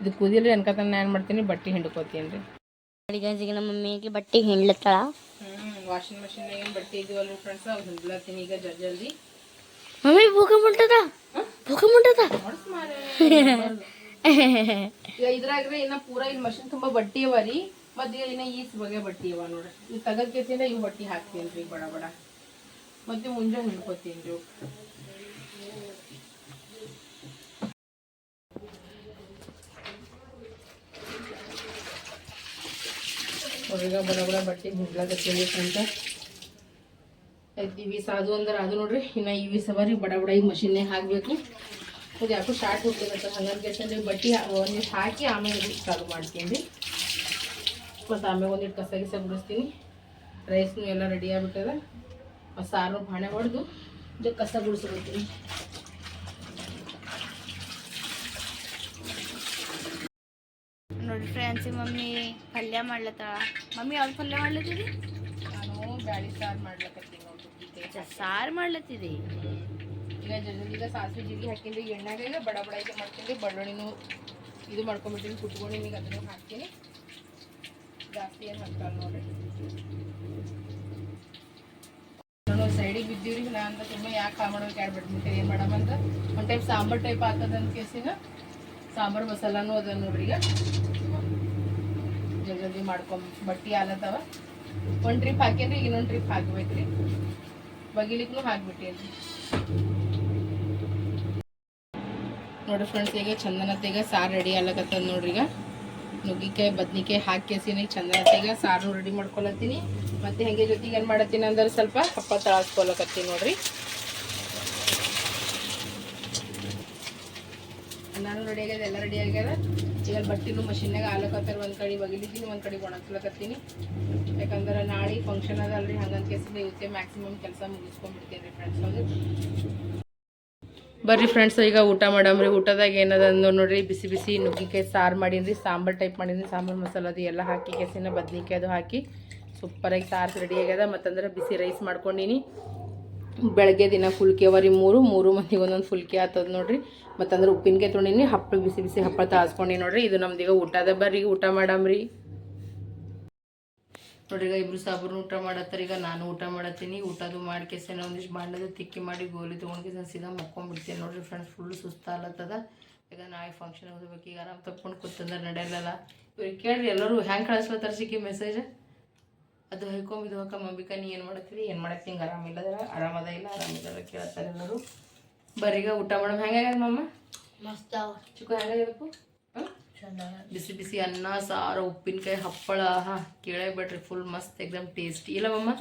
ಇದು ಕುದಿಲ್ರಿ ಅನ್ಕತ ನಾನು ಏನು ಮಾಡ್ತೀನಿ ಬಟ್ಟೆ ಹಿಂಡ್ಕೋತೀನಿ ರೀ. ಈಗ ನಮ್ಮ ಮಮ್ಮಿಗೆ ಬಟ್ಟೆ ಹಿಂಡ್ಲತ್ತಾಳ. ವಾಷಿಂಗ್ ಮಷಿನ್ನಾಗ ಏನು ಬಟ್ಟೆ ಇದೀವಲ್ರಿ ಫ್ರೆಂಡ್ಸ್, ಅವು ಹಿಂಡ್ಲತ್ತೀನಿ ಈಗ ಜಲ್ದಿ. ಮಮ್ಮಿ ಭೂಕಂಪ ಈಗ ಇದ್ರಾಗ್ರೆ ಇನ್ನ ಪೂರಾ ಇಲ್ಲಿ ಮಷಿನ್ ತುಂಬಾ ಬಟ್ಟಿ ಅವ ರೀ. ಮತ್ತೆ ಈಗ ಇನ್ನ ಈಸ್ ಬಗೆ ಬಟ್ಟಿ ಅವ ನೋಡ್ರಿ. ಈಗ ತಗದ್ಕೇಸಿಂದ ಇವು ಬಟ್ಟಿ ಹಾಕ್ತೀನಿ ರೀ ಬಡ ಬಡ. ಮತ್ತೆ ಮುಂಜಾನೆ ಹಿಂಡ್ಕೋತೀನಿ ರೀ. ಈಗ ಬಡ ಬಡ ಬಟ್ಟೆ ಹಿಂಡ್ಲಾಕತ್ತೀನಿ ಫ್ರೆಂಡ್ಸ್. ಇವಿ ಸಾದು ಅಂದ್ರೆ ಅದು ನೋಡ್ರಿ. ಇನ್ನು ಇವಿ ಸವಾರಿ ಬಡ ಬಡ ಈಗ ಮಷಿನ್ನೇ ಹಾಕಬೇಕು. ಅದು ಯಾಕೋ ಶಾರ್ಟ್ ಹೋಗ್ತಿರುತ್ತೆ, ಹಂಗಂದ್ರೆ ಬಟ್ಟೆ ಒಂದಿಷ್ಟು ಹಾಕಿ ಆಮೇಲೆ ಚಾಲು ಮಾಡ್ತೀನಿ ರೀ. ಮತ್ತು ಆಮೇಲೆ ಒಂದಿಟ್ಟು ಕಸ ಗಿಸ ಗುಡಿಸ್ತೀನಿ. ರೈಸ್ನು ಎಲ್ಲ ರೆಡಿ ಆಗಿಬಿಟ್ಟದ. ಮತ್ತು ಸಾರು ಭಾಣೆ ಹೊಡೆದು ಇದು ಕಸ ಗುಡಿಸ್ಬಿಡ್ತೀನಿ. ನೋಡಿ ಫ್ರೆಂಡ್ಸ್, ಮಮ್ಮಿ ಪಲ್ಯ ಮಾಡ್ಲತ್ತಾಳ. ಮಮ್ಮಿ ಯಾವ್ದು ಪಲ್ಯ ಮಾಡ್ಲತ್ತಿದಿ? ನಾನು ಬ್ಯಾಳಿ ಸಾರು ಮಾಡ್ಲಕತ್ತೀನಿ ನೋಡ್ರಿ. ಸಾರು ಮಾಡ್ಲತ್ತಿದಿ? ಈಗ ಸಾಸಿವೆ ಜೀರಿಗೆ ಹಾಕಿಂದು ಎಣ್ಣೆಗ ಈಗ ಬಡ ಬಡ ಇದು ಮಾಡ್ತೀನಿ. ಬಳ್ಳೊಳ್ಳಿನೂ ಇದು ಮಾಡ್ಕೊಂಬಿಟ್ಟಿನಿ, ಕುಟ್ಕೊಂಡು ಈಗ ಅದನ್ನು ಹಾಕ್ತೀನಿ. ಜಾಸ್ತಿ ಏನು ಹಾಕ್ತಾಳೆ ನೋಡ್ರಿ. ನಾನು ಸೈಡಿಗೆ ಬಿದ್ದೀವ್ರಿ. ನಾ ಅಂತ ತುಂಬ ಯಾಕೆ ಮಾಡ್ಬೇಕು ಎರಡು ಬಿಟ್ಬಿಟ್ಟೆ ಏನು ಮಾಡಮಂತ ಒಂದು ಟೈಪ್ ಸಾಂಬಾರು ಟೈಪ್ ಆಗ್ತದಂತ ಕೇಸಿನ ಸಾಂಬಾರು ಮಸಾಲಾನು ಅದ ನೋಡ್ರಿ. ಈಗ ಜಲ್ದಿ ಬಟ್ಟಿ ಆಲತ್ತವ. ಒಂದು ಟ್ರಿಪ್ ಹಾಕೇನ್ರಿ, ಈಗ ಇನ್ನೊಂದು ಟ್ರಿಪ್ ಹಾಕ್ಬೇಕ್ರಿ. ಬಗಿಲಿಕ್ಕೂ ಹಾಕ್ಬಿಟ್ಟೇನ್ರಿ ನೋಡ್ರಿ ಫ್ರೆಂಡ್ಸ್. ಈಗ ಚಂದನತೆಗ ಸಾರು ರೆಡಿ ಆಗ್ಲಕತ್ತದ ನೋಡ್ರಿ. ಈಗ ನುಗ್ಗಿಕಾಯಿ ಬದ್ನಿಕಾಯಿ ಹಾಕಿ ಚಂದನತೆಗ ಸಾರು ರೆಡಿ ಮಾಡ್ಕೊಳತ್ತೀನಿ. ಮತ್ತೆ ಹೆಂಗೆ ಜೊತೆಗೆ ಏನು ಮಾಡತ್ತೀನಿ ಅಂದ್ರೆ ಸ್ವಲ್ಪ ಹಪ್ಪ ತಳಸ್ಕೊಳಕತ್ತೀನಿ ನೋಡ್ರಿ. ನಾನು ರೆಡಿ ಆಗ್ಯದ, ಎಲ್ಲ ರೆಡಿ ಆಗ್ಯದ. ಈಗ ಬಟ್ಟಿನೂ ಮಷಿನ್ನಾಗ ಆಲಕತ್ತಾರ. ಒಂದು ಕಡೆ ಬಗಿಲಿದ್ದೀನಿ, ಒಂದು ಕಡೆ ಒಣಗ್ಸ್ಲಕತ್ತೀನಿ. ಯಾಕಂದ್ರೆ ನಾಳೆ ಫಂಕ್ಷನ್ ಅದಲ್ರಿ, ಹಂಗಂತ ಕೇಸಿಂದ ಇವತ್ತೇ ಮ್ಯಾಕ್ಸಿಮಮ್ ಕೆಲಸ ಮುಗಿಸ್ಕೊಂಡ್ಬಿಡ್ತೀನಿ ರೀ ಫ್ರೆಂಡ್ಸ್. ಬರ್ರಿ ಫ್ರೆಂಡ್ಸ್, ಈಗ ಊಟ ಮಾಡಮ್ರಿ. ಊಟದಾಗ ಏನದ ನೋಡ್ರಿ, ಬಿಸಿ ಬಿಸಿ ನುಗ್ಗಿಕಾಯಿ ಸಾರು ಮಾಡೀನಿ, ಸಾಂಬಾರು ಟೈಪ್ ಮಾಡೀನಿ. ಸಾಂಬಾರು ಮಸಾಲ ಅದು ಎಲ್ಲ ಹಾಕಿ ಕೆಸಿನ ಬದ್ನಿಕಾಯಿ ಅದು ಹಾಕಿ ಸೂಪರಾಗಿ ಸಾರು ರೆಡಿ ಆಗ್ಯದ. ಮತ್ತಂದ್ರೆ ಬಿಸಿ ರೈಸ್ ಮಾಡ್ಕೊಂಡೀನಿ. ಬೆಳಗ್ಗೆ ದಿನ ಫುಲ್ಕಿ ಅವರಿ ಮೂರು ಮಂದಿಗೆ ಒಂದೊಂದು ಫುಲ್ಕಿ ಆಗ್ತದ ನೋಡ್ರಿ. ಮತ್ತಂದ್ರೆ ಉಪ್ಪಿನಕಾಯಿ ತೊಗೊಂಡಿನಿ, ಹಪ್ಪಳ ಬಿಸಿ ಬಿಸಿ ಹಪ್ಪಳ ತಾಳ್ಸ್ಕೊಂಡು ನೋಡ್ರಿ. ಇದು ನಮ್ದೀಗ ಊಟದ. ಬರ್ರಿ ಊಟ ಮಾಡಮ್ರಿ ನೋಡ್ರಿ. ಈಗ ಇಬ್ರು ಸಾಬ್ರು ಊಟ ಮಾಡತ್ತಾರೆ. ಈಗ ನಾನು ಊಟ ಮಾಡತ್ತೀನಿ. ಊಟದು ಮಾಡಿ ಕೆಸನ ಒಂದಿಷ್ಟು ಬಾಂಡದ ತಿಕ್ಕಿ ಮಾಡಿ ಗೋಲಿ ತೊಗೊಂಡು ಸೀದಾ ಮಕ್ಕೊಂಡ್ಬಿಡ್ತೀನಿ ನೋಡ್ರಿ ಫ್ರೆಂಡ್ಸ್. ಫುಲ್ ಸುಸ್ತಾಲತ್ತದ. ಈಗ ನಾಳೆ ಫಂಕ್ಷನ್ ಹೋಗ್ಬೇಕು. ಈಗ ಆರಾಮ್ ತಪ್ಕೊಂಡು ಕೂತಂದ್ರೆ ನಡೆಯಲ್ಲ. ಇವ್ರಿಗೆ ಕೇಳ್ರಿ ಎಲ್ಲರೂ ಹ್ಯಾಂಗೆ ಕಳಿಸ್ಲತ್ತಾರ ಸಿಕ್ಕಿ ಮೆಸೇಜ್. ಅದು ಹೇಳ್ಕೊಂಬಿದು ಅಕ್ಕ ಮಂಬಿಕಾ ನೀ ಏನು ಮಾಡತ್ತೀರಿ, ಏನು ಮಾಡತ್ತಿ, ಹಿಂಗೆ ಆರಾಮಿಲ್ಲದ ಆರಾಮದ ಇಲ್ಲ ಆರಾಮಿಲ್ಲದ ಕೇಳ್ತಾರೆ ಎಲ್ಲರೂ. ಬರೀಗ ಊಟ ಮಾಡಮ್. ಹೆಂಗಾಗ್ಯದ ಮಮ್ಮ? ಮಸ್ತ್ ಚಿಕ್ಕು ಹೆಂಗಾಗ್ಯದಪ್ಪು? ಬಿಸಿ ಬಿಸಿ ಅನ್ನ ಸಾರು ಉಪ್ಪಿನಕಾಯಿ ಹಪ್ಪಳ ಕೇಳಬೇಡ್ರಿ. ಫುಲ್ ಮಸ್ತ್ ಎಕ್ದಮ್ ಟೇಸ್ಟಿ ಇಲ್ಲ ಮಮ್ಮ?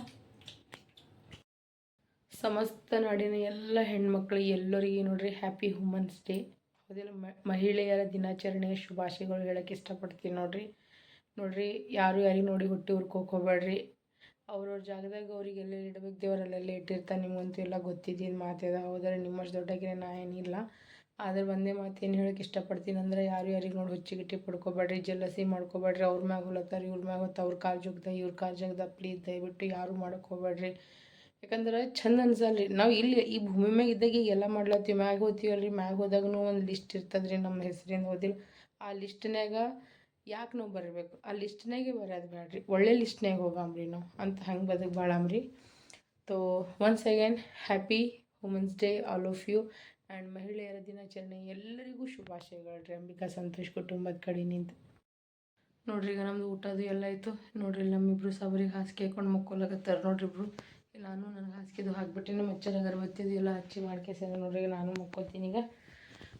ಸಮಸ್ತ ನಾಡಿನ ಎಲ್ಲ ಹೆಣ್ಮಕ್ಳಿಗೆ ಎಲ್ಲರಿಗೆ ನೋಡ್ರಿ ಹ್ಯಾಪಿ ವುಮೆನ್ಸ್ ಡೇ. ಹೌದಿಲ್ಲ, ಮಹಿಳೆಯರ ದಿನಾಚರಣೆಯ ಶುಭಾಶಯಗಳು ಹೇಳೋಕ್ಕೆ ಇಷ್ಟಪಡ್ತೀನಿ ನೋಡ್ರಿ. ಯಾರು ಯಾರಿಗೆ ನೋಡಿ ಹೊಟ್ಟೆ ಹುರ್ಕೋಬೇಡ್ರಿ. ಅವ್ರವ್ರ ಜಾಗದಾಗ ಅವ್ರಿಗೆ ಎಲ್ಲೆಲ್ಲಿ ಇಡಬೇಕು ದೇವರಲ್ಲೆಲ್ಲ ಇಟ್ಟಿರ್ತಾನೆ. ನಿಮಗಂತೂ ಎಲ್ಲ ಗೊತ್ತಿದ್ದೀನಿ ಮಾತಿದ. ಹೌದ್ರೆ ನಿಮ್ಮಷ್ಟು ದೊಡ್ಡಗಿನ ನಾ ಏನಿಲ್ಲ. ಆದರೆ ಒಂದೇ ಮಾತು ಏನು ಹೇಳೋಕ್ಕೆ ಇಷ್ಟಪಡ್ತೀನಿ ಅಂದ್ರೆ, ಯಾರು ಯಾರಿಗೆ ನೋಡಿ ಹುಚ್ಚಿಗಿಟ್ಟಿ ಪಡ್ಕೋಬೇಡ್ರಿ, ಜಲಸಿ ಮಾಡ್ಕೋಬೇಡ್ರಿ. ಅವ್ರ ಮ್ಯಾಗ ಹೊಲತ್ತಾರೆ, ಇವ್ರ ಮ್ಯಾಗ ಹೊತ್ತು ಅವ್ರ ಕಾಲು ಜಗ್ದ ಇವ್ರ ಕಾಲು ಜಗ್ದ. ಪ್ಲೀಸ್ ದಯವಿಟ್ಟು ಯಾರು ಮಾಡೋಕೆ ಹೋಗ್ಬೇಡ್ರಿ. ಯಾಕಂದ್ರೆ ಚಂದ ಅನ್ಸಲ್ರಿ. ನಾವು ಇಲ್ಲಿ ಈ ಭೂಮಿ ಮ್ಯಾಗ ಇದ್ದಾಗ ಈಗ ಎಲ್ಲ ಮಾಡ್ಲತ್ತೀವಿ. ಮ್ಯಾಗ ಹೋಗ್ತೀವಲ್ರಿ, ಮ್ಯಾಗ ಹೋದಾಗೂ ಒಂದು ಲಿಸ್ಟ್ ಇರ್ತದ್ರಿ ನಮ್ಮ ಹೆಸರಿಂದ. ಹೋದಿಲ್ಲ, ಆ ಲಿಸ್ಟ್ನಾಗ ಯಾಕೆ ನಾವು ಬರಬೇಕು? ಆ ಲಿಸ್ಟ್ನಾಗೆ ಬರೋದು ಬೇಡ್ರಿ, ಒಳ್ಳೆ ಲಿಸ್ಟ್ನಾಗ ಹೋಗಮ್ರಿ ನಾವು ಅಂತ. ಹಂಗೆ ಬದುಕು ಬಾಳಮ್ರಿ. ತೋ once again happy women's day all of you. And ಮಹಿಳೆಯರ ದಿನಾಚರಣೆ ಎಲ್ಲರಿಗೂ ಶುಭಾಶಯಗಳು ರೀ ಅಂಬಿಕಾ ಸಂತೋಷ್ ಕುಟುಂಬದ ಕಡೆಯಿಂದ. ನೋಡ್ರಿ ಈಗ ನಮ್ಮದು ಊಟದು ಎಲ್ಲ ಆಯಿತು ನೋಡ್ರಿ. ನಮ್ಮಿಬ್ರು ಸಾಬ್ರಿಗೆ ಹಾಸಿಗೆ ಹಾಕೊಂಡು ಮಕ್ಕೊಲಕತ್ತಾರೆ ನೋಡ್ರಿ ಇಬ್ರು. ನಾನು ನನಗೆ ಹಾಸಿಗೆದು ಹಾಕ್ಬಿಟ್ಟಿನಿ. ಮಚ್ಚರ ಅಗರಬತ್ತಿದು ಎಲ್ಲ ಹಚ್ಚಿ ಮಾಡ್ಕೇಸಿದ ನೋಡ್ರಿ. ನಾನು ಮಕ್ಕೋತೀನಿ ಈಗ.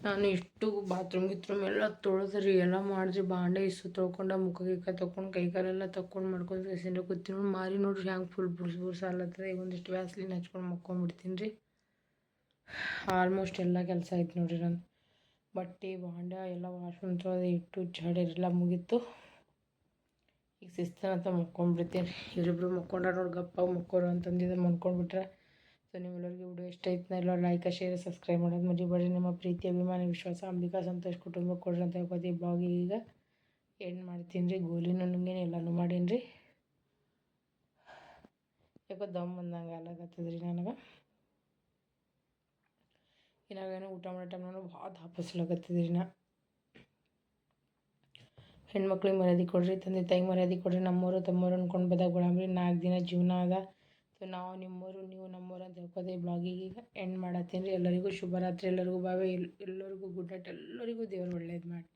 ನಾನು ಇಷ್ಟು ಬಾತ್ರೂಮ್ ಎಲ್ಲ ತೊಳೆದ್ರಿ, ಎಲ್ಲ ಮಾಡಿದ್ರಿ. ಬಾಂಡೆ ಇಷ್ಟು ತೊಳ್ಕೊಂಡು ಮುಖ ತೊಗೊಂಡು ಕೈಕಾಲೆಲ್ಲ ತೊಗೊಂಡು ಮಾಡ್ಕೊಂಡು ಕೆಸಿಂದ ಕೂತೀನಿ ನೋಡಿ. ಮಾರಿ ನೋಡ್ರಿ ಹ್ಯಾಂಗೆ ಫುಲ್ ಬುರ್ಸ್ ಆಗ್ಲತ್ತದ. ಈಗ ಒಂದಿಷ್ಟು ವ್ಯಾಸ್ಲಿನ್ ಹಚ್ಕೊಂಡು ಮಕ್ಕೊಂಡ್ಬಿಡ್ತೀನಿ ರೀ. ಆಲ್ಮೋಸ್ಟ್ ಎಲ್ಲ ಕೆಲಸ ಆಯ್ತು ನೋಡ್ರಿ. ನಾನು ಬಟ್ಟೆ ಬಾಂಡೆ ಎಲ್ಲ ವಾಶ್ರೂಮ್ ತೊಳೆದು ಇಟ್ಟು ಜಡೆಲ್ಲ ಮುಗೀತು. ಈಗ ಶಿಸ್ತನಂತ ಮಕ್ಕೊಂಡ್ಬಿಡ್ತೀನಿ. ಇವರಿಬ್ರು ಮಕ್ಕೊಂಡ್ರೆ ನೋಡಿ ಗಪ್ಪ ಮಕ್ಕೋರು ಅಂತಂದಿದ್ದು ಮನ್ಕೊಂಡ್ಬಿಟ್ರೆ. ಸೊ ನಿಮ್ಮೆಲ್ಲರಿಗೂ ವಿಡಿಯೋ ಇಷ್ಟ ಆಯ್ತು ಎಲ್ಲ ಲೈಕ್ ಶೇರ್ ಸಬ್ಸ್ಕ್ರೈಬ್ ಮಾಡೋದು ಮರಿಬೇಡ್ರಿ. ನಿಮ್ಮ ಪ್ರೀತಿ ಅಭಿಮಾನಿ ವಿಶ್ವಾಸ ಅಂಬಿಕಾ ಸಂತೋಷ್ ಕುಟುಂಬಕ್ಕೆ ಕೊಡ್ರಿ ಅಂತ ಹೇಳ್ಕೊತಿ. ಬ್ಲಾಗಿಗೆ ಈಗ ಎಂಡ್ ಮಾಡ್ತೀನಿ ರೀ. ಗೋಲಿನೂ ನುಂಗೇನೆ ಎಲ್ಲನೂ ಮಾಡೀನಿ ರೀ. ಯಾಕೋ ದಮ್ ಬಂದಂಗೆ ಆಗ್ಲಾಕತ್ತದ್ರಿ ನನಗೆ. ಇನ್ನಾಗೇನೋ ಊಟ ಮಾಡೋ ಟೈಮ್ ನಾನು ಭಾಳ ತಾಪಸ್ಲಾಗತ್ತದ್ರಿ ನಾ. ಹೆಣ್ಮಕ್ಳಿಗೆ ಮರ್ಯಾದೆ ಕೊಡ್ರಿ, ತಂದೆ ತಾಯಿಗೆ ಮರ್ಯಾದೆ ಕೊಡ್ರಿ. ನಮ್ಮವರು ತಮ್ಮವರು ಅಂದ್ಕೊಂಡು ಬದ ಗುಲಾಮ್ರಿ 4 ದಿನ ಜೀವನ ಅದ. ಸೊ ನಾವು ನಿಮ್ಮವರು, ನೀವು ನಮ್ಮವರು ಅಂತ ಹೇಳ್ಕೋದೆ ಈ ಬ್ಲಾಗಿಗೆ ಈಗ ಎಂಡ್ ಮಾಡತ್ತೀನಿ ರೀ. ಎಲ್ಲರಿಗೂ ಶುಭರಾತ್ರಿ, ಎಲ್ಲರಿಗೂ ಬಾಯ್, ಎಲ್ಲರಿಗೂ ಗುಡ್ ನೈಟ್, ಎಲ್ಲರಿಗೂ ದೇವ್ರು ಒಳ್ಳೇದು ಮಾಡಿ.